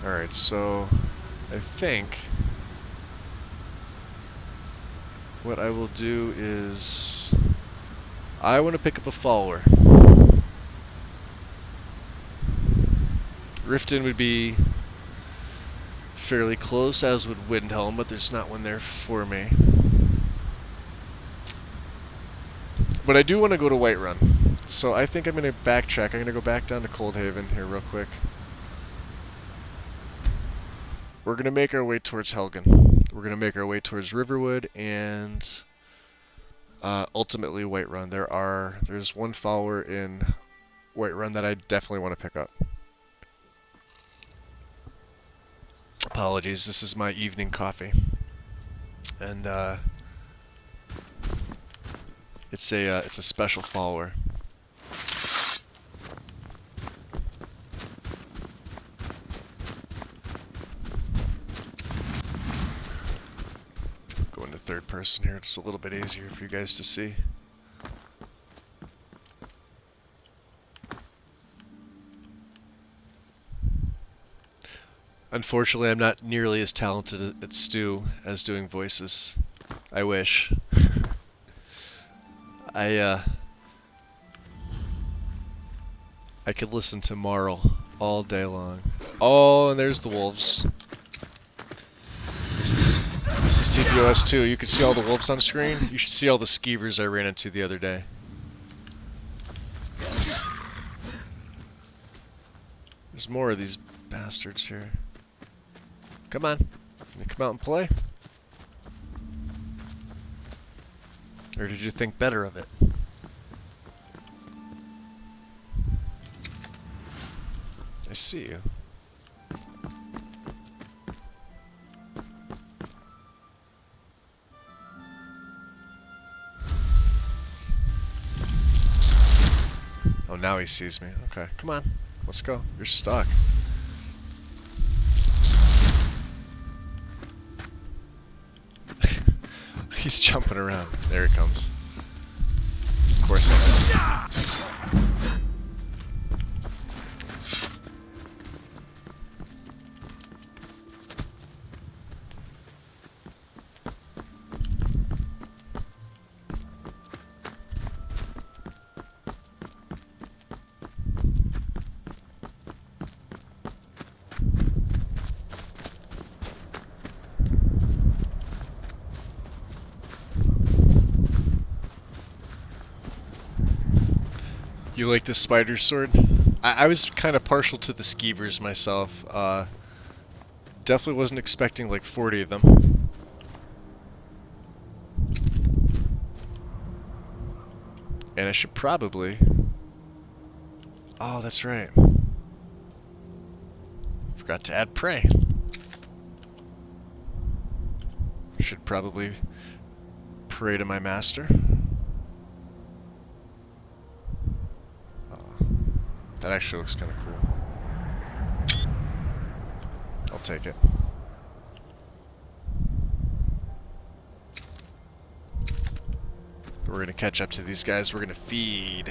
Alright, so I think what I will do is I want to pick up a follower. Riften would be fairly close, as would Windhelm, but there's not one there for me. But I do want to go to Whiterun, so I think I'm going to backtrack. I'm going to go back down to Coldhaven here real quick. We're going to make our way towards Helgen. We're going to make our way towards Riverwood and ultimately Whiterun. There's one follower in Whiterun that I definitely want to pick up. Apologies, this is my evening coffee. And it's a special follower. Go into third person here, it's a little bit easier for you guys to see. Unfortunately, I'm not nearly as talented at Stu as doing voices. I wish. I could listen to Marl all day long. Oh, and there's the wolves. This is TPOS 2. You can see all the wolves on screen. You should see all the skeevers I ran into the other day. There's more of these bastards here. Come on. Can you come out and play? Or did you think better of it? I see you. Oh, now he sees me. Okay, come on. Let's go. You're stuck. He's jumping around. There he comes. Of course I missed him. You like this spider sword? I was kind of partial to the skeevers myself. Definitely wasn't expecting like 40 of them. And I should probably... Oh, that's right. Forgot to add prey. Should probably pray to my master. That actually looks kind of cool. I'll take it. We're gonna catch up to these guys. We're gonna feed.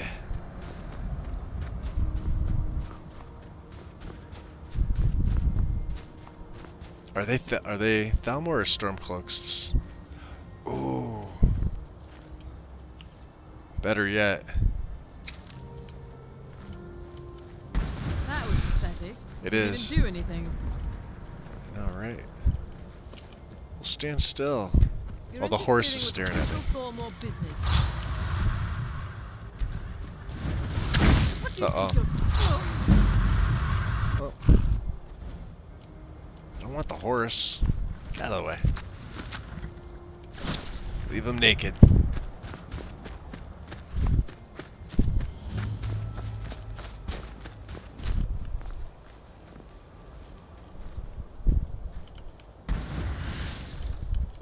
Are they Thalmor or Stormcloaks? Ooh. Better yet. That was pathetic. It Didn't is. even do anything. Alright. We'll stand still. You're While the horse is interfering staring with at me. official Thormore business. What do you Uh-oh. think you're- Well, I don't want the horse. Get out of the way. Leave him naked.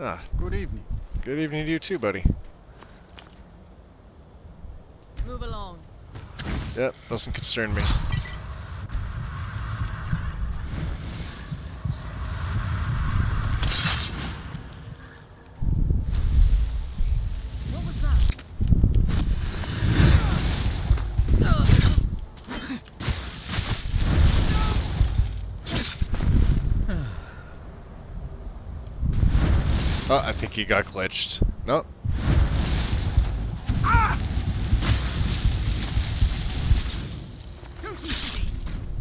Ah, Good evening. good evening to you too, buddy. Move along. Yep, doesn't concern me. What was that? Oh, I think he got glitched. No.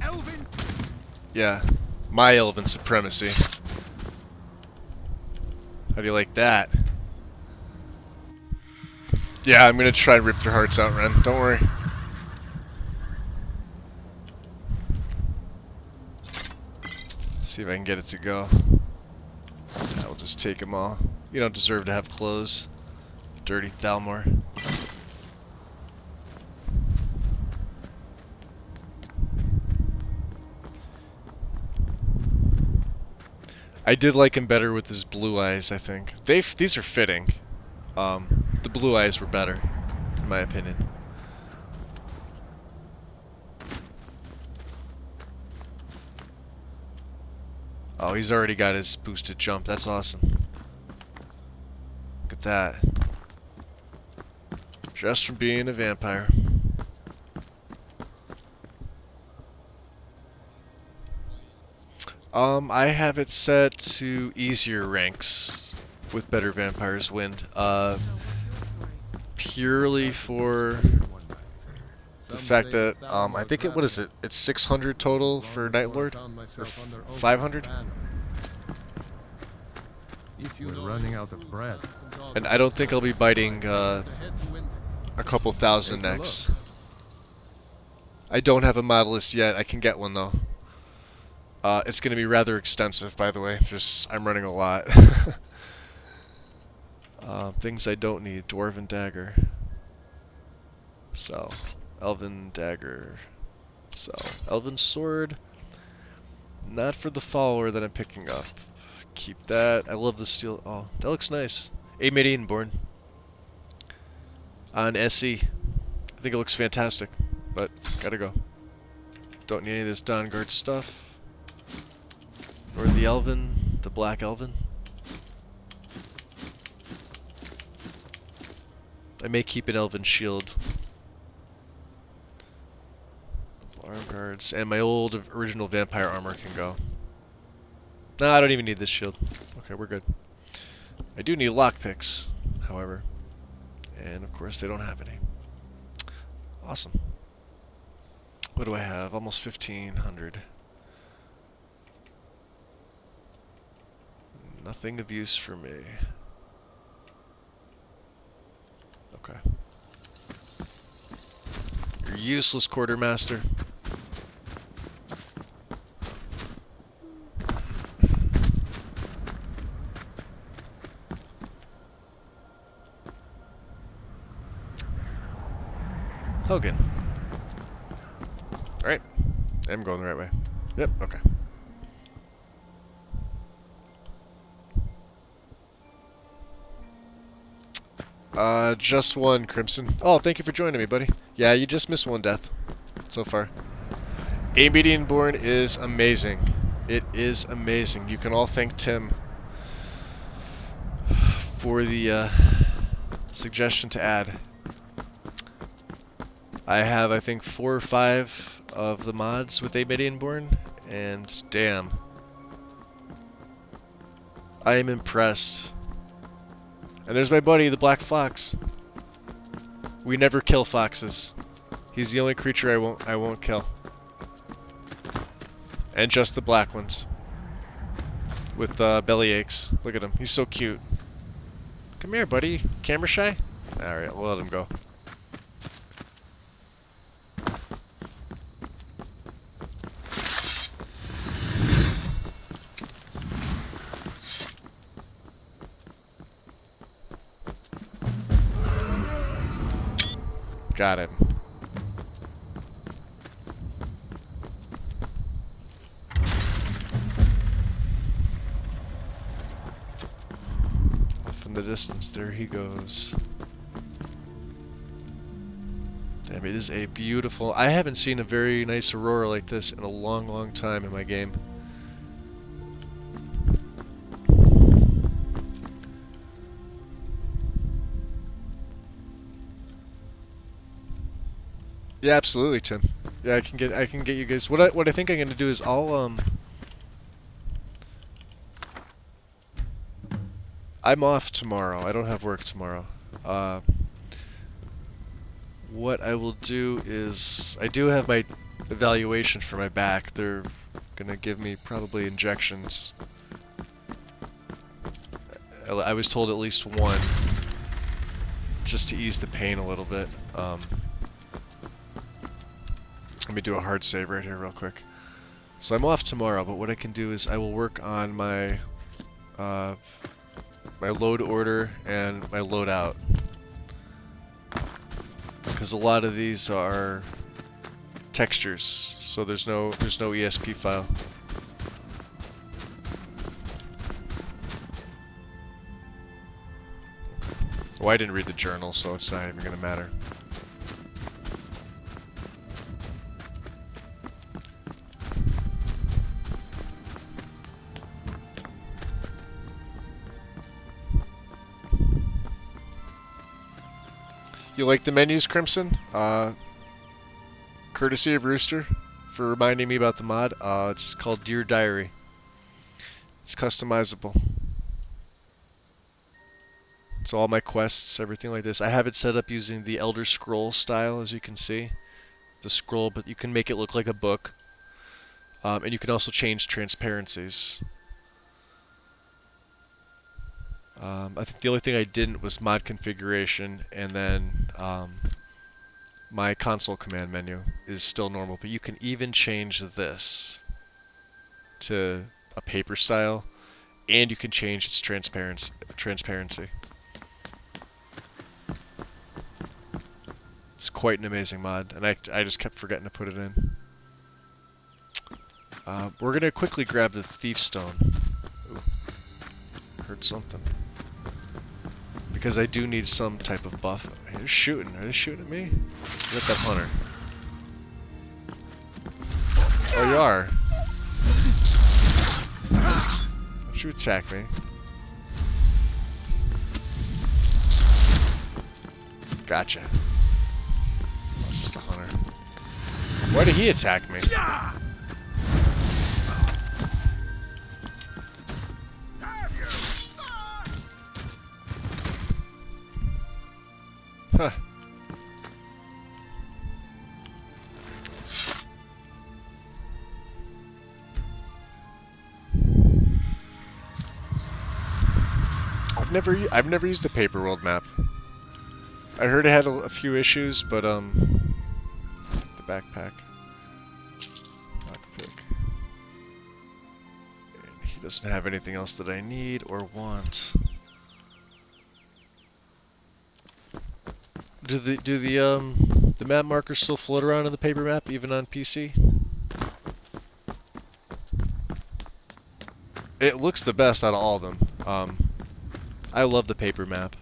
Elvin! Yeah, my elven supremacy. How do you like that? Yeah, I'm gonna try and rip their hearts out, Ren. Don't worry. See if I can get it to go. I'll just take them all. You don't deserve to have clothes. Dirty Thalmor. I did like him better with his blue eyes, I think. These are fitting. The blue eyes were better, in my opinion. Oh, he's already got his boosted jump. That's awesome. Look at that. Just from being a vampire. I have it set to easier ranks with better vampires wind. Purely for the fact that I think what is it? It's 600 total for Night Lord, or 500. We're running out of bread. And I don't think I'll be biting a couple thousand next. I don't have a mod list yet. I can get one though. It's going to be rather extensive, by the way. I'm running a lot. Things I don't need. Dwarven Dagger. Sell. Elven Dagger. Sell. Elven Sword. Not for the follower that I'm picking up. Keep that. I love the steel. Oh, that looks nice. Maidenborn. On SE. I think it looks fantastic. But, gotta go. Don't need any of this Dawnguard stuff. Or the Elven, the Black Elven. I may keep an Elven shield. Arm guards, and my old original vampire armor can go. No, I don't even need this shield. Okay, we're good. I do need lockpicks, however. And of course they don't have any. Awesome. What do I have? Almost 1,500. Nothing of use for me. Okay. You're useless, quartermaster. Hogan. Alright. I'm going the right way. Yep, okay. Just one, Crimson. Oh, thank you for joining me, buddy. Yeah, you just missed one death so far. Maidenborn is amazing. It is amazing. You can all thank Tim for the suggestion to add. I have, I think, 4 or 5 of the mods with Maidenborn, and damn. I am impressed. And there's my buddy, the Black Fox. We never kill foxes. He's the only creature I won't kill. And just the black ones. With belly aches. Look at him. He's so cute. Come here, buddy. Camera shy? Alright, we'll let him go. Got him. in the distance. There he goes. Damn, it is a beautiful... I haven't seen a very nice aurora like this in a long, long time in my game. Yeah, absolutely, Tim. Yeah, I can get you guys. What I think I'm gonna do is I'm off tomorrow. I don't have work tomorrow. What I will do is I do have my evaluation for my back. They're gonna give me probably injections. I was told at least one, just to ease the pain a little bit. Let me do a hard save right here real quick. So I'm off tomorrow, but what I can do is I will work on my my load order and my loadout, because a lot of these are textures, so there's no ESP file. Oh, I didn't read the journal, so it's not even gonna matter. You like the menus, Crimson? Courtesy of Rooster for reminding me about the mod. It's called Dear Diary. It's customizable. So all my quests, everything like this. I have it set up using the Elder Scroll style, as you can see. The scroll, but you can make it look like a book. And you can also change transparencies. I think the only thing I didn't was mod configuration, and then my console command menu is still normal, but you can even change this to a paper style, and you can change its transparency. It's quite an amazing mod, and I just kept forgetting to put it in. We're gonna quickly grab the Thief Stone. Ooh, heard something. Because I do need some type of buff. They're shooting. Are they shooting at me? Get that hunter. Oh, you are. Don't you attack me. Gotcha. It's just a hunter. Why did he attack me? Huh. I've never used the paper world map. I heard it had a few issues, but the backpack, lockpick. He doesn't have anything else that I need or want. Do the map markers still float around in the paper map even on PC? It looks the best out of all of them. I love the paper map.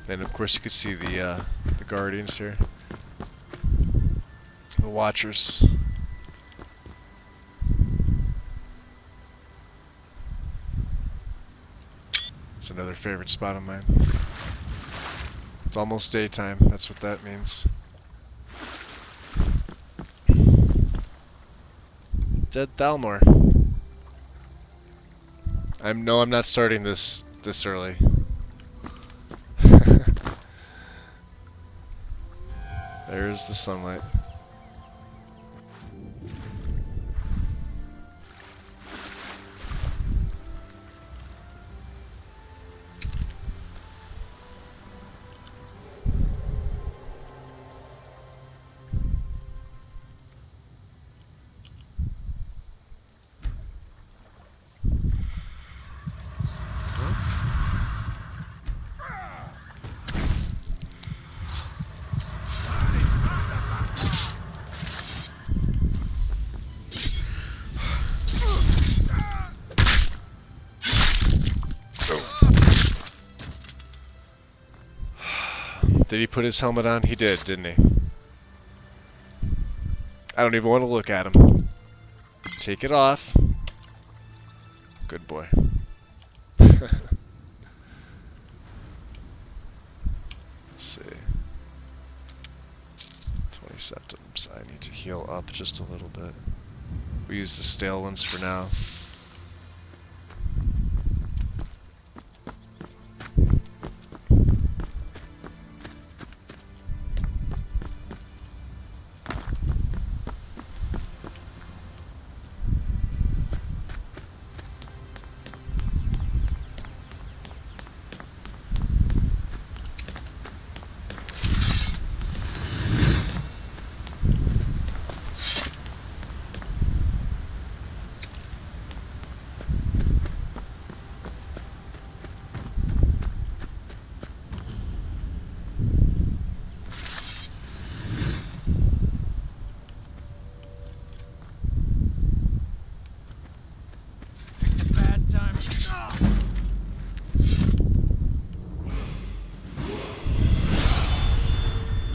And of course you can see the guardians here. The watchers. It's another favorite spot of mine. It's almost daytime, that's what that means. Dead Thalmor. I'm not starting this early. There's the sunlight. Did he put his helmet on? He did, didn't he? I don't even want to look at him. Take it off. Good boy. Let's see. 20 septums. I need to heal up just a little bit. We use the stale ones for now.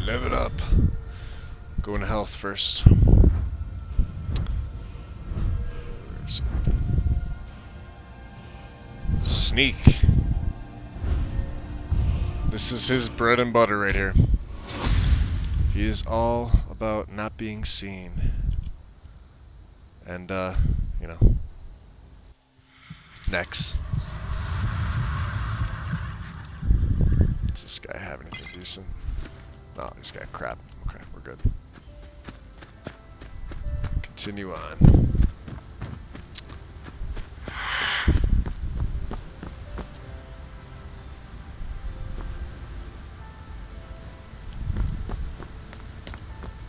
Live it up. Going to health first. Sneak. This is his bread and butter right here. He is all about not being seen. And, you know. Next. Does this guy have anything decent? No, he's got crap. Okay, we're good. Continue on.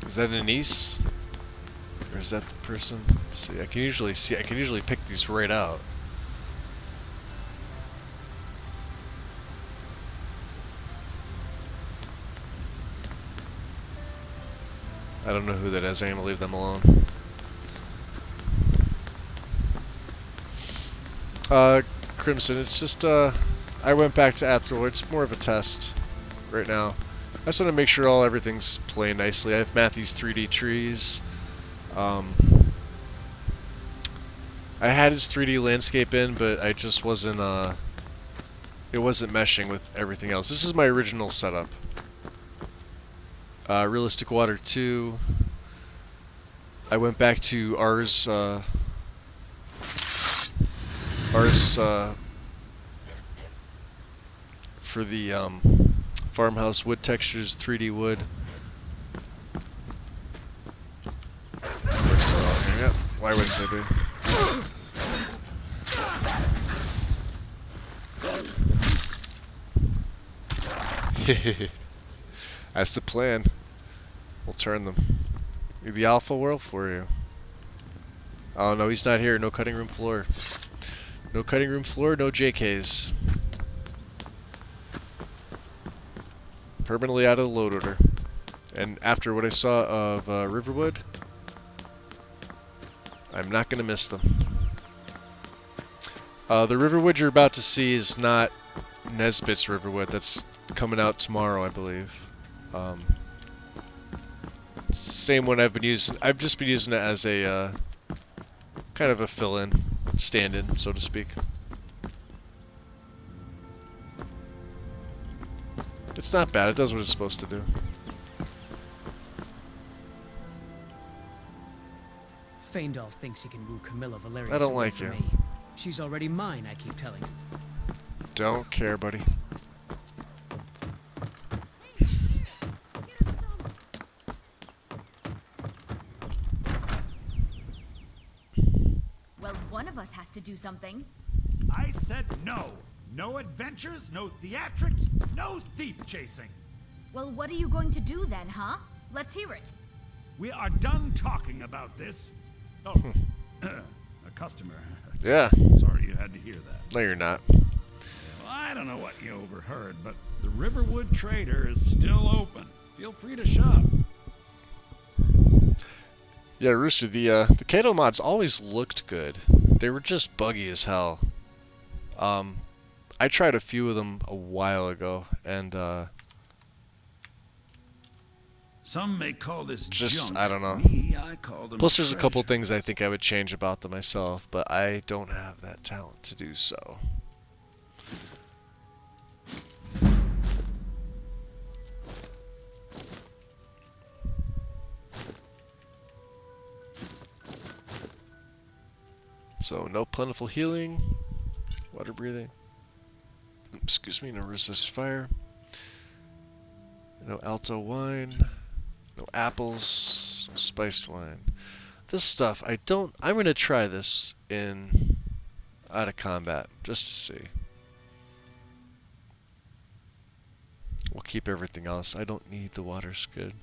Is that a niece? Or is that the person? Let's see, I can usually pick these right out. I don't know who that is. I'm gonna leave them alone. Crimson, it's just, I went back to Athril. It's more of a test right now. I just want to make sure everything's playing nicely. I have Matthew's 3D trees. I had his 3D landscape in, but I just wasn't, it wasn't meshing with everything else. This is my original setup. Realistic Water 2. I went back to ours for the farmhouse wood textures, 3D wood. Yep. Why wouldn't they be? That's the plan. We'll turn them. The alpha world for you. Oh no, he's not here. No cutting room floor. No cutting room floor, no JKs. Permanently out of the load order. And after what I saw of Riverwood, I'm not going to miss them. The Riverwood you're about to see is not Nesbitt's Riverwood. That's coming out tomorrow, I believe. Same one I've been using. I've just been using it as a kind of a fill-in, stand-in, so to speak. It's not bad. It does what it's supposed to do. Faendal thinks he can woo Camilla Valerius. I don't like you. Me. She's already mine, I keep telling him. Don't care, buddy. of us has to do something. I said no. No adventures, no theatrics, no thief chasing. Well, what are you going to do then, huh? Let's hear it. We are done talking about this. Oh, a customer. Yeah. Sorry you had to hear that. No, you're not. Well, I don't know what you overheard, but the Riverwood Trader is still open. Feel free to shop. Yeah, Rooster, the Kato mods always looked good. They were just buggy as hell. I tried a few of them a while ago, and some may call this just junk. I don't know. Me, I call them Plus, there's a couple treasure. things I think I would change about them myself, but I don't have that talent to do so. So, no plentiful healing, water breathing, excuse me, no resist fire, no alto wine, no apples, no spiced wine. This stuff, I'm gonna try this out of combat, just to see. We'll keep everything else. I don't need the water's good.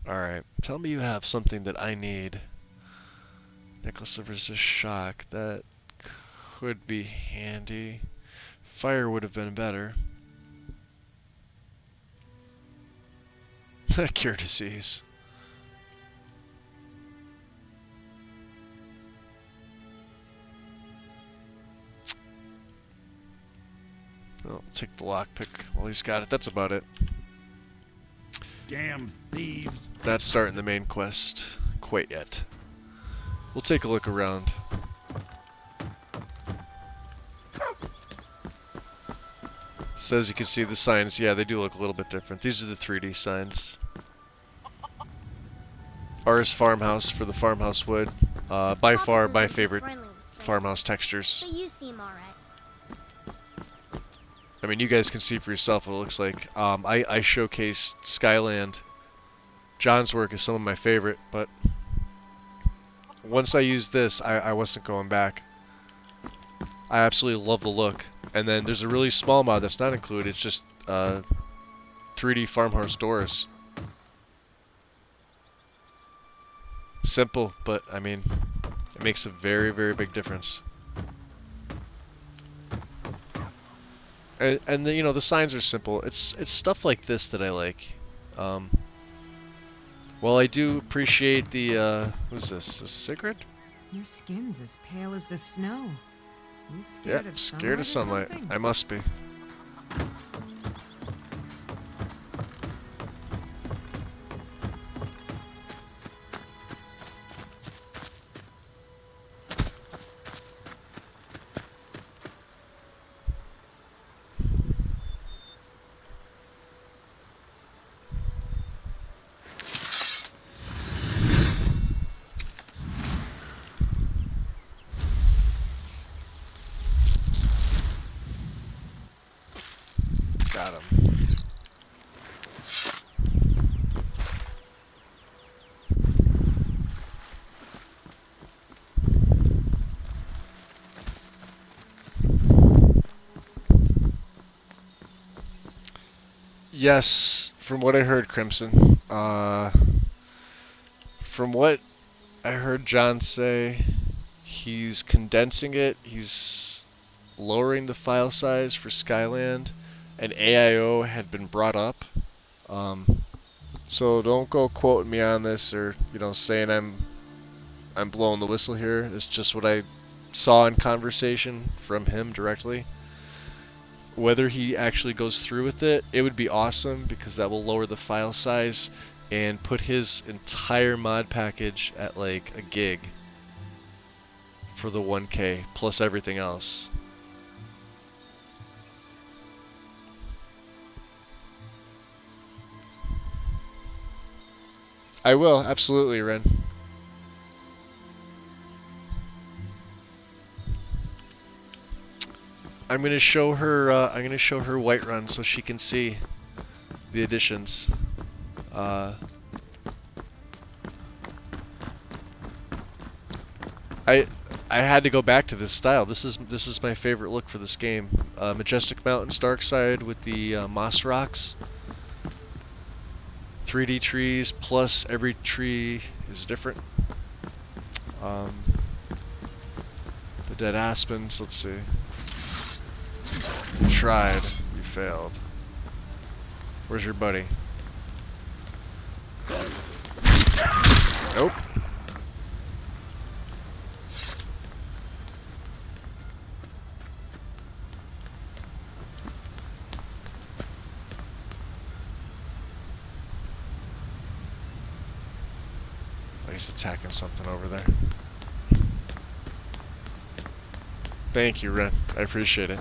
Alright, tell me you have something that I need. Necklace of resist shock, that could be handy. Fire would have been better. Cure disease. I'll take the lockpick while he's got it. That's about it. Damn thieves. Not starting the main quest quite yet. We'll take a look around. Says you can see the signs. Yeah, they do look a little bit different. These are the 3D signs. Ours farmhouse for the farmhouse wood. By far my favorite farmhouse textures. But you seem alright. I mean, you guys can see for yourself what it looks like. I showcased Skyland. John's work is some of my favorite, but once I used this, I wasn't going back. I absolutely love the look. And then there's a really small mod that's not included. It's just 3D farmhouse doors. Simple, but I mean, it makes a very, very big difference. And the, you know, the signs are simple. It's stuff like this that I like. Well, I do appreciate the who's this? A cigarette? Your skin's as pale as the snow. You scared Yep, of scared of sunlight. sunlight? I must be. Got him. Yes, from what I heard, Crimson. From what I heard John say, he's condensing it. He's lowering the file size for Skyland. And AIO had been brought up, so don't go quoting me on this or saying I'm blowing the whistle here. It's just what I saw in conversation from him directly. Whether he actually goes through with it, it would be awesome because that will lower the file size and put his entire mod package at like a gig for the 1K plus everything else. I will, absolutely, Ren. I'm gonna show her. I'm gonna show her Whiterun so she can see the additions. I had to go back to this style. This is my favorite look for this game. Majestic Mountains, Dark Side with the moss rocks. 3D trees, plus every tree is different. The dead aspens, let's see. You tried, you failed. Where's your buddy? Nope. He's attacking something over there. Thank you, Ren. I appreciate it.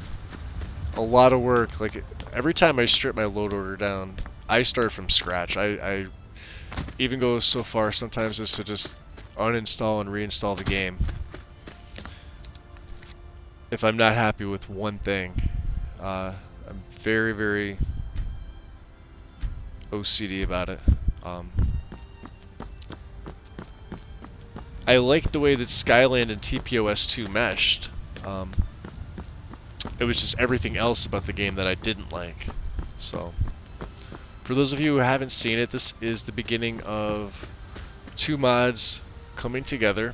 A lot of work. Like, every time I strip my load order down, I start from scratch. I even go so far sometimes as to just uninstall and reinstall the game if I'm not happy with one thing. I'm very, very OCD about it. I liked the way that Skyland and TPOS2 meshed. It was just everything else about the game that I didn't like. So, for those of you who haven't seen it, this is the beginning of 2 mods coming together.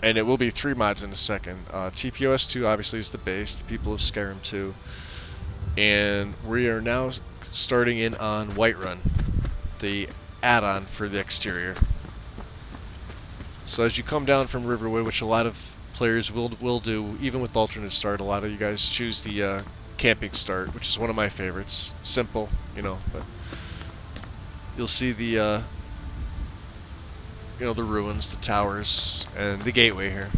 And it will be 3 mods in a second. TPOS2 obviously is the base, the people of Skyrim 2. And we are now starting in on Whiterun, the add-on for the exterior. So as you come down from Riverwood, which a lot of players will do, even with alternate start, a lot of you guys choose the camping start, which is one of my favorites. Simple, you know, but you'll see the you know, the ruins, the towers, and the gateway here.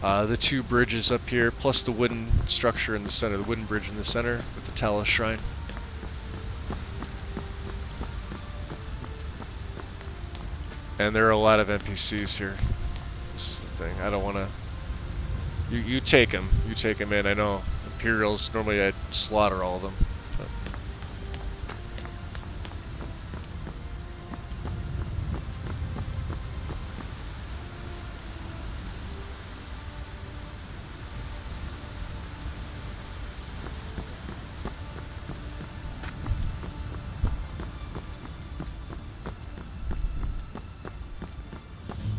The 2 bridges up here, plus the wooden structure in the center, the wooden bridge in the center with the Talos Shrine. And there are a lot of NPCs here. This is the thing. I don't want to... You take them. You take them in. I know Imperials, normally I'd slaughter all of them. But.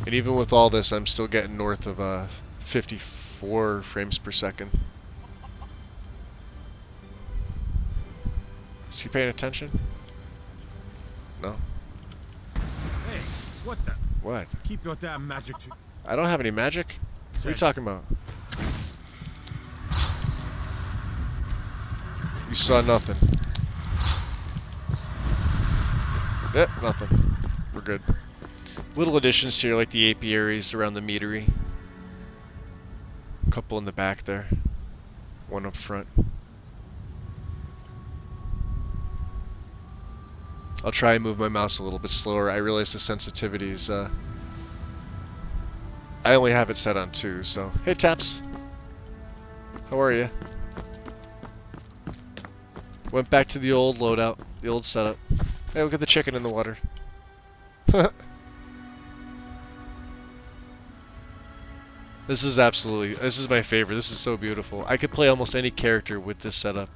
And even with all this, I'm still getting north of 54 frames per second. Is he paying attention? No? Hey, what the? What? Keep your damn magic to... I don't have any magic. What are you talking about? You saw nothing. Yep, nothing. We're good. Little additions here, like the apiaries around the meadery. A couple in the back there. One up front. I'll try and move my mouse a little bit slower. I realize the sensitivities, I only have it set on 2, so... Hey, Taps! How are you? Went back to the old loadout, the old setup. Hey, look at the chicken in the water. This is my favorite. This is so beautiful. I could play almost any character with this setup.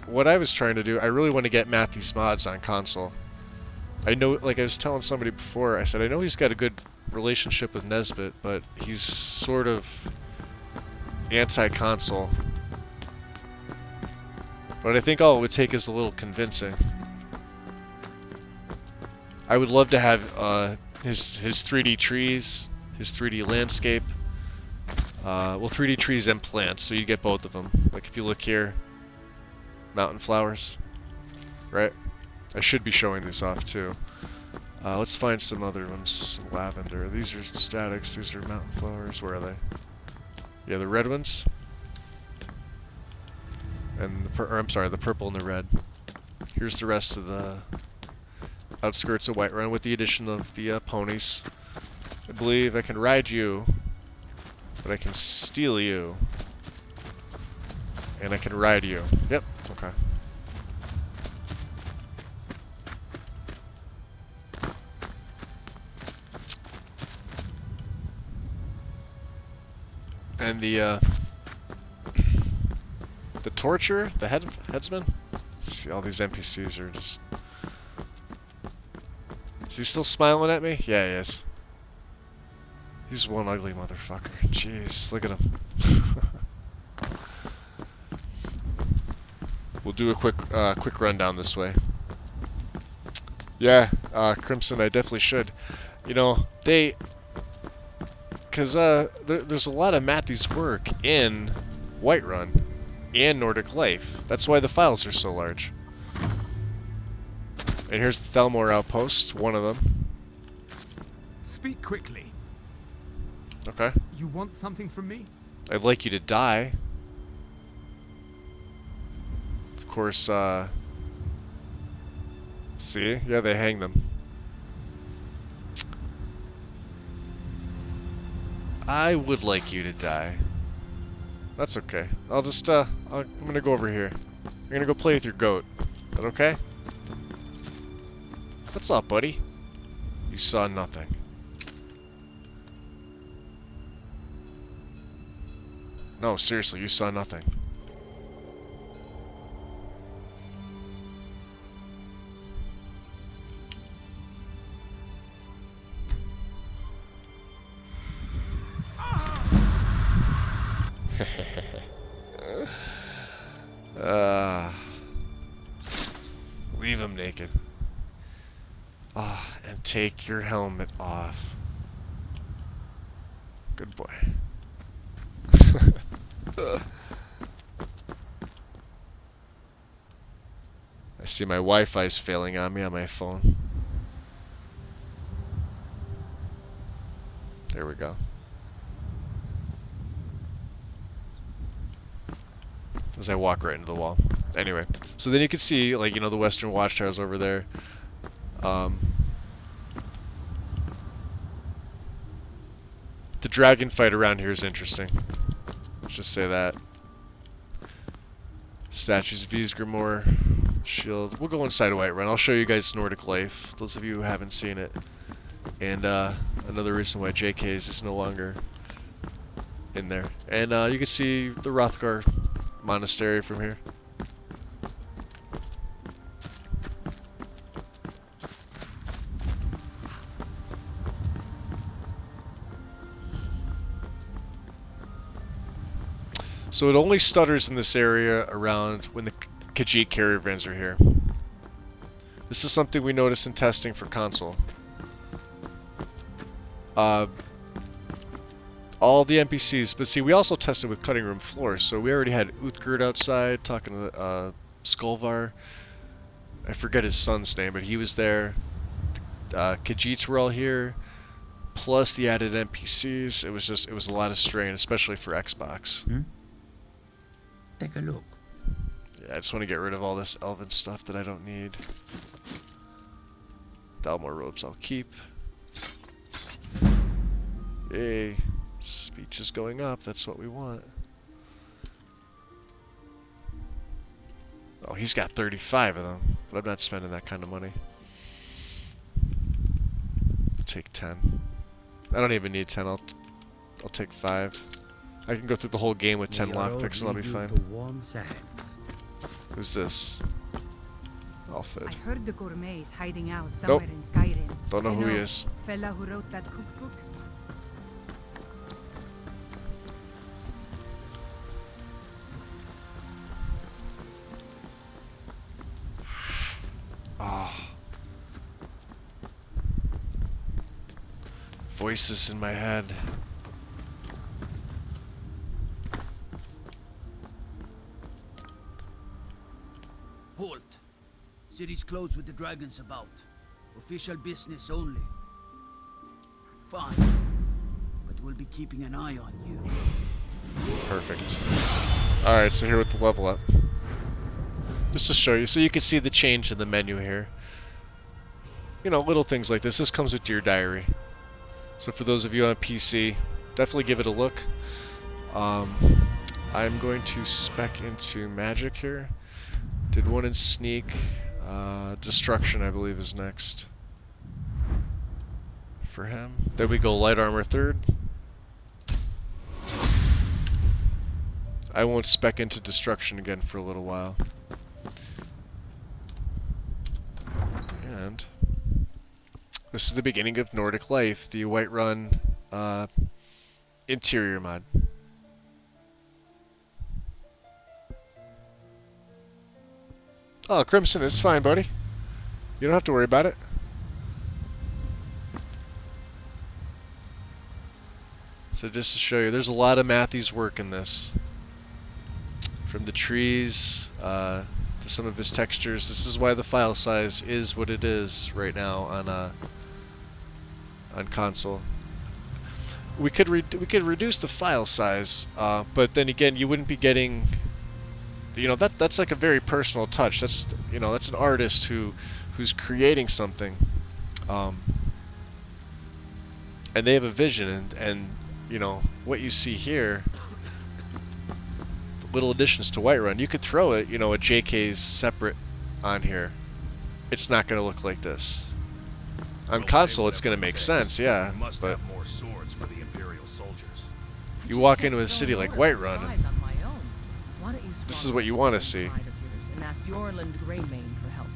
What I was trying to do, I really want to get Matthew's mods on console. I know, like I was telling somebody before, I said, I know he's got a good relationship with Nesbit, but he's sort of anti-console. But I think all it would take is a little convincing. I would love to have his 3D trees, his 3D landscape. Well, 3D trees and plants, so you get both of them. Like if you look here, mountain flowers, right? I should be showing this off too. Let's find some other ones. Some lavender. These are statics. These are mountain flowers. Where are they? Yeah, the red ones. And I'm sorry, the purple and the red. Here's the rest of the outskirts of Whiterun with the addition of the ponies. I believe I can ride you, but I can steal you, and I can ride you. Yep. Okay. And the torture, the headsman. See, all these NPCs are just. Is he still smiling at me? Yeah, he is. He's one ugly motherfucker. Jeez, look at him. We'll do a quick rundown this way. Yeah, Crimson, I definitely should. You know, because there's a lot of Matthew's work in Whiterun and Nordic Life. That's why the files are so large. And here's the Thalmor outpost, one of them. Speak quickly. Okay. You want something from me? I'd like you to die. Of course, see? Yeah, they hang them. I would like you to die. That's okay. I'll just, I'm gonna go over here. I'm gonna go play with your goat. Is that okay? What's up, buddy? You saw nothing. No, seriously, you saw nothing. Leave him naked. And take your helmet off. Good boy. I see my Wi-Fi's failing on me on my phone. There we go. As I walk right into the wall. Anyway, so then you can see, like, you know, the Western Watchtowers over there. The dragon fight around here is interesting. Let's just say that. Statues of Ysgramor, shield. We'll go inside Whiterun. I'll show you guys Nordic Life, those of you who haven't seen it. And another reason why JK's is no longer in there. And you can see the Hrothgar Monastery from here. So it only stutters in this area around when the Khajiit caravans are here. This is something we noticed in testing for console. All the NPCs, but see, we also tested with cutting room floors, so we already had Uthgerd outside talking to Skolvar. I forget his son's name, but he was there. Khajiits were all here, plus the added NPCs. It was a lot of strain, especially for Xbox. Take a look. Yeah, I just want to get rid of all this elven stuff that I don't need. Thalmor robes I'll keep. Yay. Speech is going up, that's what we want. Oh, he's got 35 of them, but I'm not spending that kind of money. I'll take 10. I don't even need 10, I'll take 5. I can go through the whole game with 10 lockpicks and I'll be fine. Who's this? I'll fit. I heard the gourmet is hiding out somewhere in Skyrim. Don't know who he is. Fella who wrote that cookbook. Ah. Voices in my head. Halt. City's closed with the dragons about. Official business only. Fine. But we'll be keeping an eye on you. Perfect. Alright, so here with the level up. Just to show you, so you can see the change in the menu here. You know, little things like this. This comes with Dear Diary. So for those of you on PC, definitely give it a look. I'm going to spec into magic here. Did one in sneak. Destruction, I believe, is next for him. There we go, light armor third. I won't spec into destruction again for a little while. And this is the beginning of Nordic Life, the Whiterun interior mod. Oh, Crimson, it's fine, buddy. You don't have to worry about it. So just to show you, there's a lot of Matthew's work in this. From the trees to some of his textures. This is why the file size is what it is right now on console. We could reduce the file size, but then again, you wouldn't be getting. You know, that's like a very personal touch. That's, you know, that's an artist who's creating something, and they have a vision, and you know what you see here. Little additions to Whiterun. You could throw it, you know, a JK's separate on here. It's not going to look like this. On console, it's going to make sense, yeah. But more swords for the Imperial soldiers. you walk into a city like Whiterun, and this is what you want to see. And ask Yorland Greymane for help.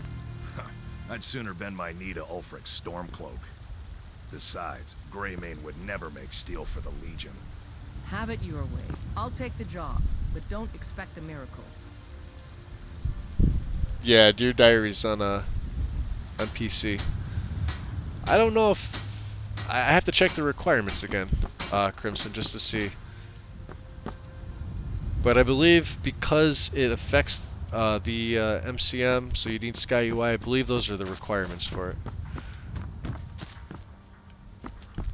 I'd sooner bend my knee to Ulfric's Stormcloak. Besides, Greymane would never make steel for the Legion. Have it your way. I'll take the job, but don't expect a miracle. Yeah, Dear Diaries on PC. I don't know if I have to check the requirements again, Crimson, just to see. But I believe because it affects the MCM, so you need Sky UI. I believe those are the requirements for it.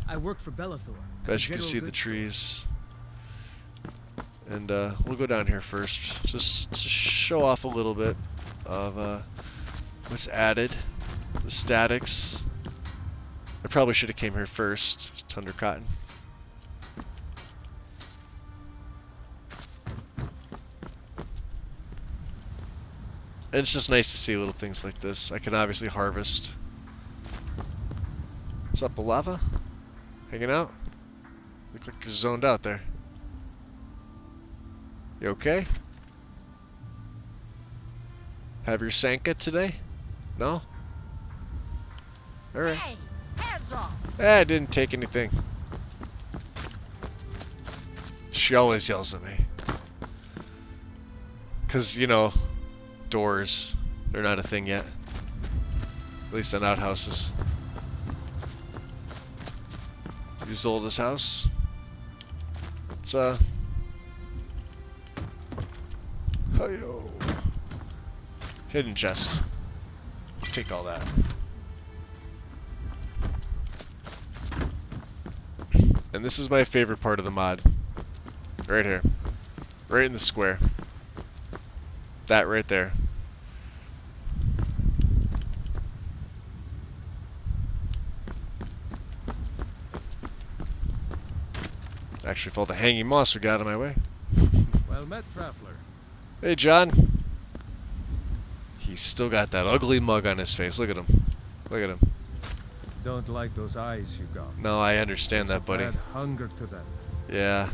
I work for Bellathor. As you can see, the trees. And we'll go down here first, just to show off a little bit of what's added. The statics. I probably should have came here first. Thunder Cotton. And it's just nice to see little things like this. I can obviously harvest. What's up, Balava? Hanging out? Look like you're zoned out there. You okay? Have your Sanka today? No? Alright. Hey, hands off! I didn't take anything. She always yells at me. 'Cause, you know, doors, they're not a thing yet. At least on outhouses. This oldest house. It's Hi-yo. Hidden chest. Take all that. And this is my favorite part of the mod. Right here. Right in the square. That right there. Actually, for all the hanging moss we got in my way. Well met, traveler. Hey, John. He's still got that ugly mug on his face. Look at him. Look at him. Don't like those eyes you got. No, I understand that, buddy. Add hunger to them. Yeah.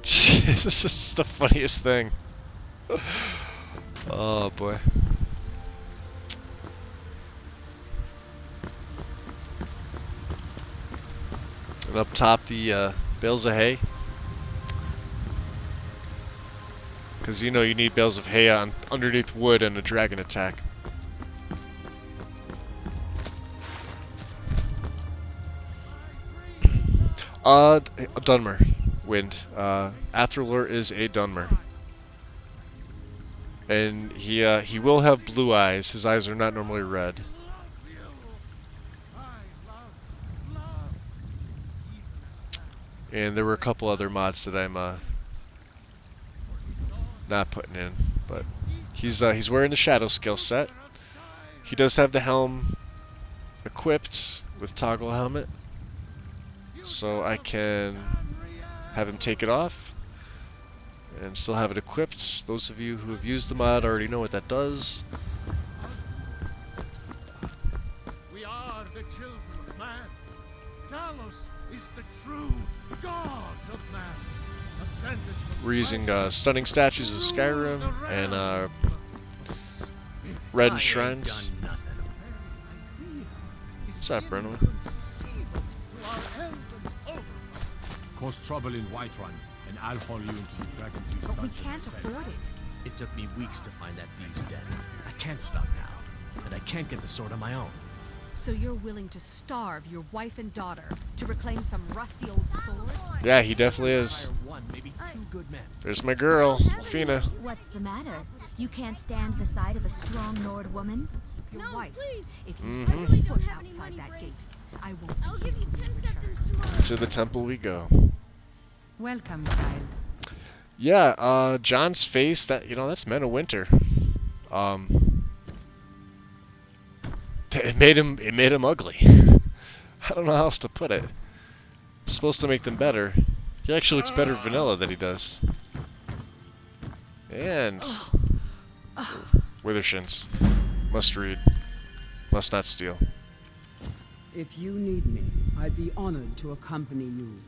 This is the funniest thing. Oh, boy. And up top, the bales of hay. Because you know you need bales of hay on underneath wood and a dragon attack. Dunmer. Wind. Athralur is a Dunmer. And he will have blue eyes. His eyes are not normally red. And there were a couple other mods that I'm not putting in, but he's wearing the shadow skill set. He does have the helm equipped with toggle helmet, so I can have him take it off and still have it equipped. Those of you who have used the mod already know what that does. We are the children of man. Talos is the true god of man. We're using stunning statues of Skyrim and red shrines. What's up, Brennan? Cause trouble in Whiterun, and I'll haul you into the Dragon's Use But we dungeon can't myself. afford it. It took me weeks to find that thieves' den. I can't stop now, and I can't get the sword on my own. So you're willing to starve your wife and daughter to reclaim some rusty old sword? Yeah, he definitely is. Hire one, maybe two good men. There's my girl, Fina. What's the matter? You can't stand the sight of a strong Nord woman? Your wife. If you Mhm. set your foot outside that gate, I won't I'll give you 10 in return. seconds tomorrow. To the temple we go. Welcome, child. Yeah, John's face, that's Men of Winter. It made him ugly. I don't know how else to put it. It's supposed to make them better. He actually looks better vanilla than he does. And Withershins. Must read. Must not steal. If you need me, I'd be honored to accompany you.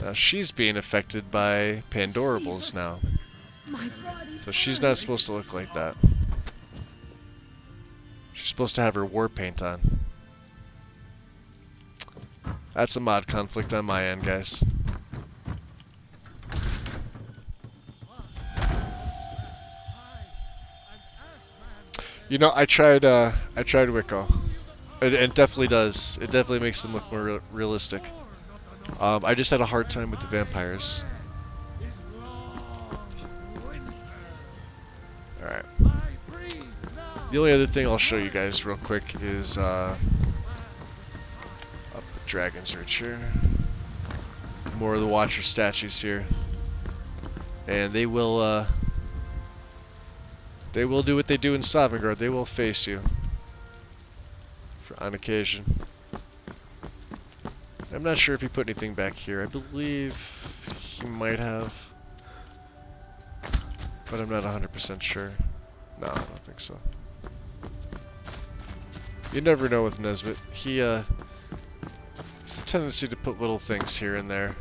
Now she's being affected by Pandorables now. So she's not supposed to look like that. She's supposed to have her war paint on. That's a mod conflict on my end, guys. You know, I tried Wicco. It definitely does. It definitely makes them look more realistic. I just had a hard time with the vampires. Alright. The only other thing I'll show you guys real quick is up the Dragon's Reach here. More of the Watcher statues here. And they will do what they do in Sovngarde. They will face you on occasion. I'm not sure if he put anything back here. I believe he might have, but I'm not 100% sure. No, I don't think so. You never know with Nesbit. He has a tendency to put little things here and there.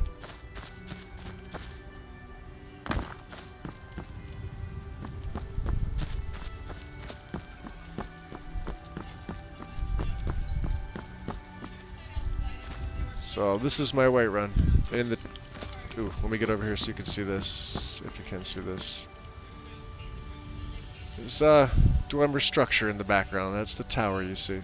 So this is my Whiterun. In the let me get over here so you can see this, if you can see this. There's Dwemer structure in the background. That's the tower you see.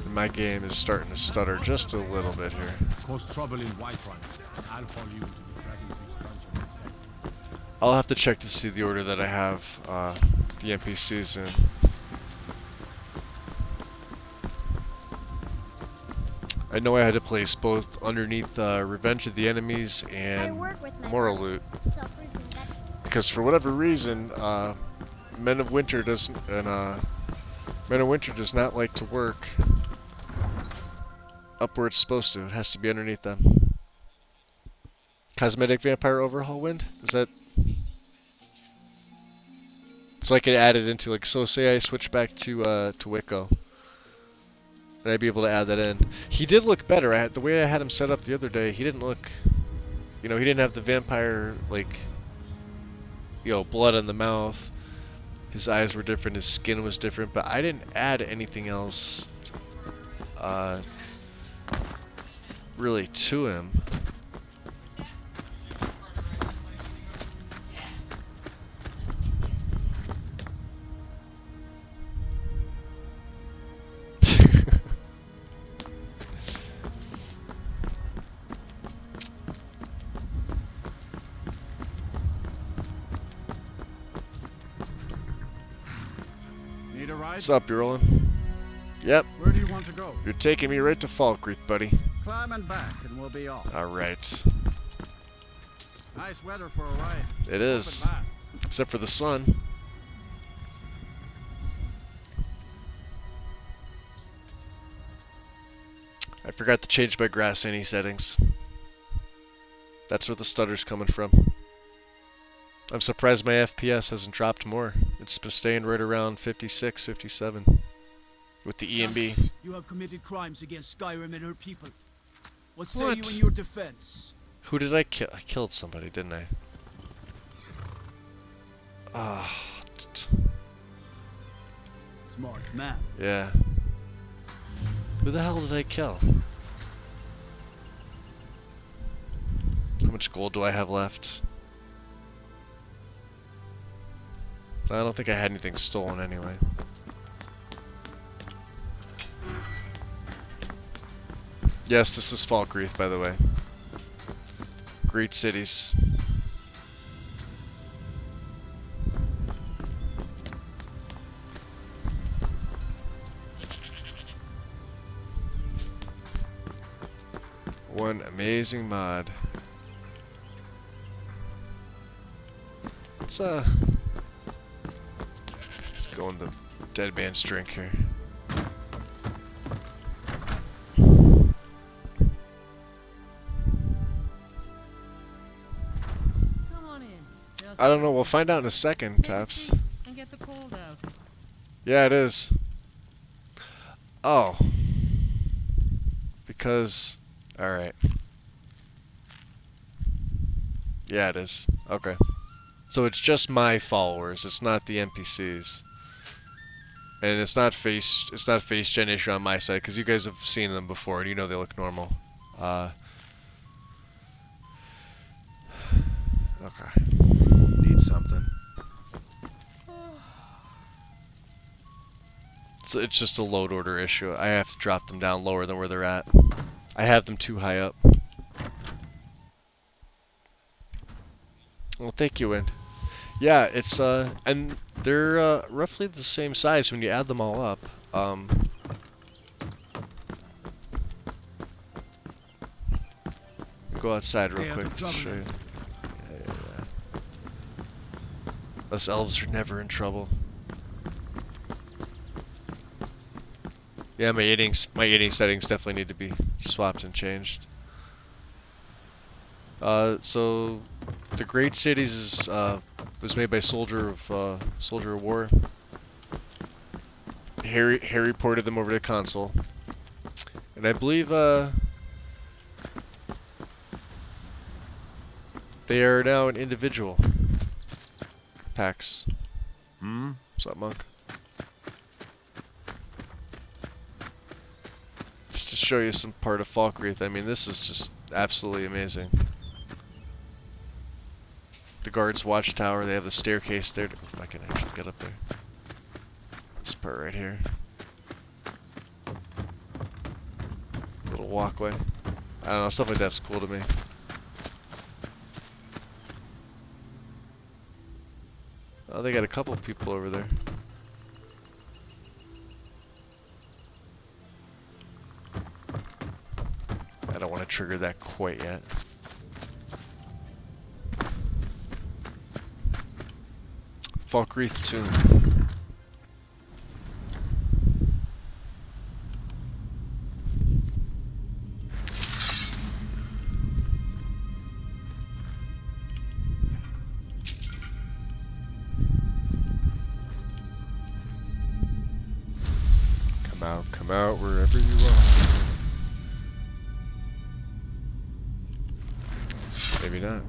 My game is starting to stutter just a little bit here. Cause trouble in Whiterun, and I'll haul you into the Dragon's Use dungeon myself. I'll have to check to see the order that I have the NPCs in. I know I had to place both underneath Revenge of the Enemies and Moral Loot. Because for whatever reason, Men of Winter does not like to work up where it's supposed to. It has to be underneath them. Cosmetic Vampire Overhaul Wind? Is that... So I could add it into, like, so say I switch back to Wicco. And I'd be able to add that in. He did look better. The way I had him set up the other day, he didn't look... You know, he didn't have the vampire, like... You know, blood on the mouth. His eyes were different, his skin was different, but I didn't add anything else really to him. Need a ride? What's up, you rolling? Yep. Where do you want to go? You're taking me right to Falkreath, buddy. Climb and back, and we'll be off. Alright. Nice weather for a ride. It is. Hope it lasts. Except for the sun. I forgot to change my Magus80 settings. That's where the stutter's coming from. I'm surprised my FPS hasn't dropped more. It's been staying right around 56, 57 with the EMB. You have committed crimes against Skyrim and her people. What say What? you in your defense? Who did I kill? I killed somebody, didn't I? Ah. Smart man. Yeah. Who the hell did I kill? How much gold do I have left? I don't think I had anything stolen anyway. Yes, this is Falkreath, by the way. Great cities. One amazing mod. Let's go in the dead man's drink here. I don't know, we'll find out in a second, Taps. And get the cold out. Yeah, it is. Oh. Because... Alright. Yeah, it is. Okay. So it's just my followers, it's not the NPCs. And it's not face gen issue on my side, because you guys have seen them before and you know they look normal. Okay. Need something? So it's just a load order issue. I have to drop them down lower than where they're at. I have them too high up. Well, thank you, Wind. Yeah, it's and they're roughly the same size when you add them all up. Go outside real quick to show you. Yeah. Us elves are never in trouble. Yeah, my eating settings definitely need to be swapped and changed. So the Great Cities is was made by Soldier of War. Harry ported them over to console, and I believe they are now in individual packs. What's up, Monk? Just to show you some part of Falkreath. I mean, this is just absolutely amazing. The guards' watchtower, they have the staircase there. If I can actually get up there. This part right here. Little walkway. I don't know, stuff like that's cool to me. Oh, they got a couple people over there. I don't want to trigger that quite yet. Falkreath Tomb. Come out wherever you are. Maybe not.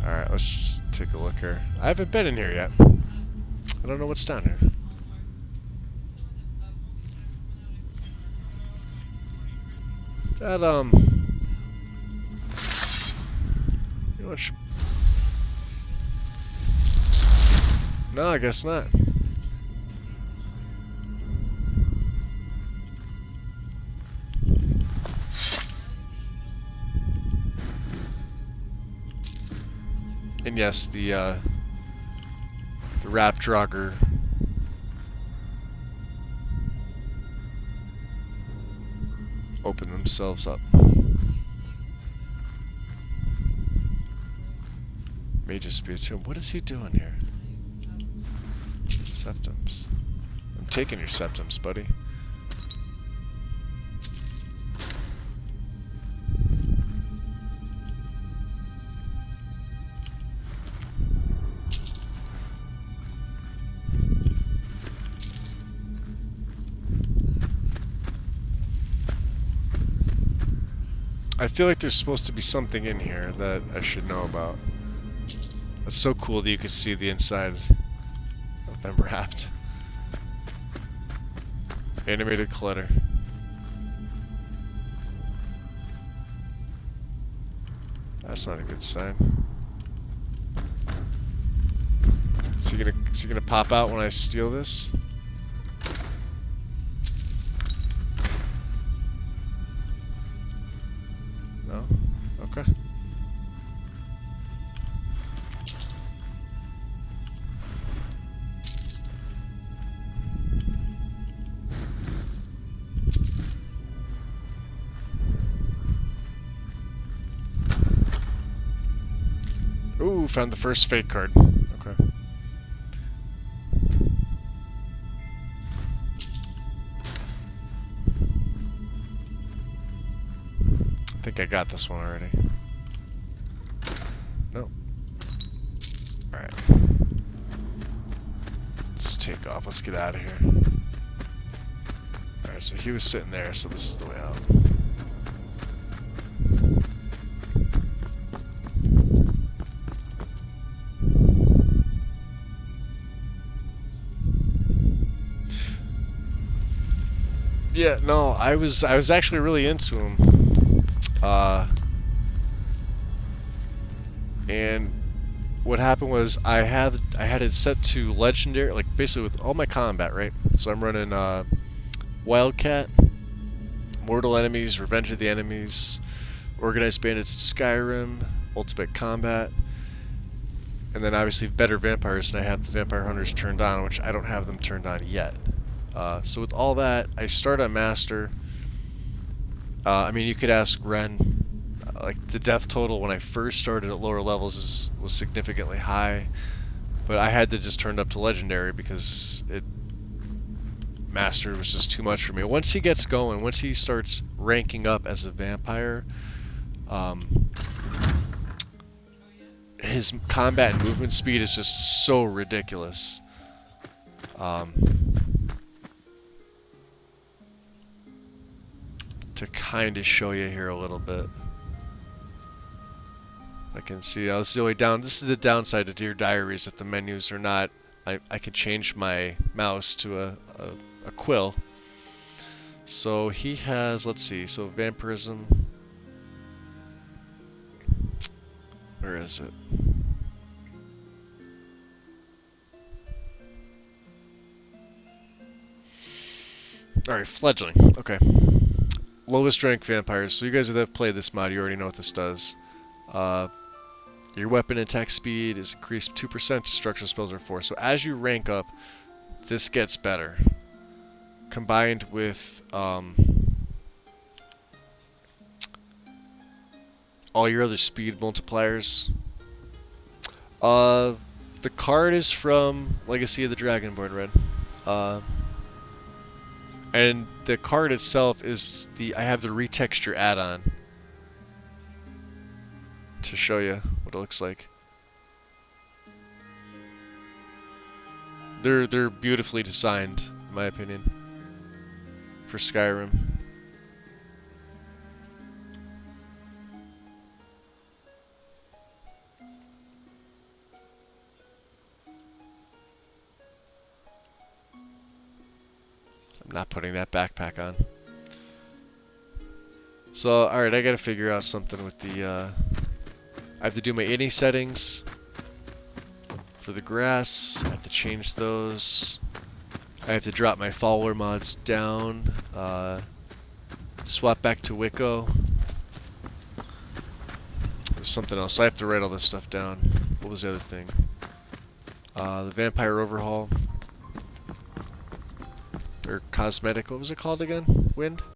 Alright, let's just take a look here. I haven't been in here yet. I don't know what's down here. That, you know what? No, I guess not. And yes, the Rapdraugr open themselves up. May just be a tomb. What is he doing here? Septums. I'm taking your septums, buddy. I feel like there's supposed to be something in here that I should know about. It's so cool that you can see the inside of them wrapped. Animated clutter. That's not a good sign. Is he gonna pop out when I steal this? No? Okay. Ooh, found the first fake card. Okay. I think I got this one already. Nope. Alright. Let's take off. Let's get out of here. Alright, so he was sitting there, so this is the way out. Yeah, no, I was actually really into him. And what happened was I had it set to legendary, like basically with all my combat, right? So I'm running Wildcat, Mortal Enemies, Revenge of the Enemies, Organized Bandits, Skyrim, Ultimate Combat, and then obviously Better Vampires, and I have the Vampire Hunters turned on, which I don't have them turned on yet. So with all that, I start on Master. I mean, you could ask Ren. Like the death total when I first started at lower levels was significantly high, but I had to just turn it up to Legendary because Master was just too much for me. Once he gets going, once he starts ranking up as a vampire, his combat and movement speed is just so ridiculous. To kind of show you here a little bit. I can see, this is the way down. This is the downside of Dear Diaries, that the menus are not, I can change my mouse to a quill. So he has, let's see, so Vampirism, where is it? Alright, Fledgling, okay. Lowest rank vampires, so you guys that have played this mod, you already know what this does. Your weapon attack speed is increased 2%, destruction spells are 4. So as you rank up, this gets better. Combined with all your other speed multipliers. The card is from Legacy of the Dragonborn, Red. And the card itself is I have the retexture add-on to show you what it looks like. They're beautifully designed, in my opinion, for Skyrim. I'm not putting that backpack on. So, alright, I gotta figure out something with the, I have to do my innie settings for the grass. I have to change those. I have to drop my follower mods down. Swap back to Wicco. There's something else. I have to write all this stuff down. What was the other thing? The Vampire Overhaul. Or Cosmetic. What was it called again? Wind?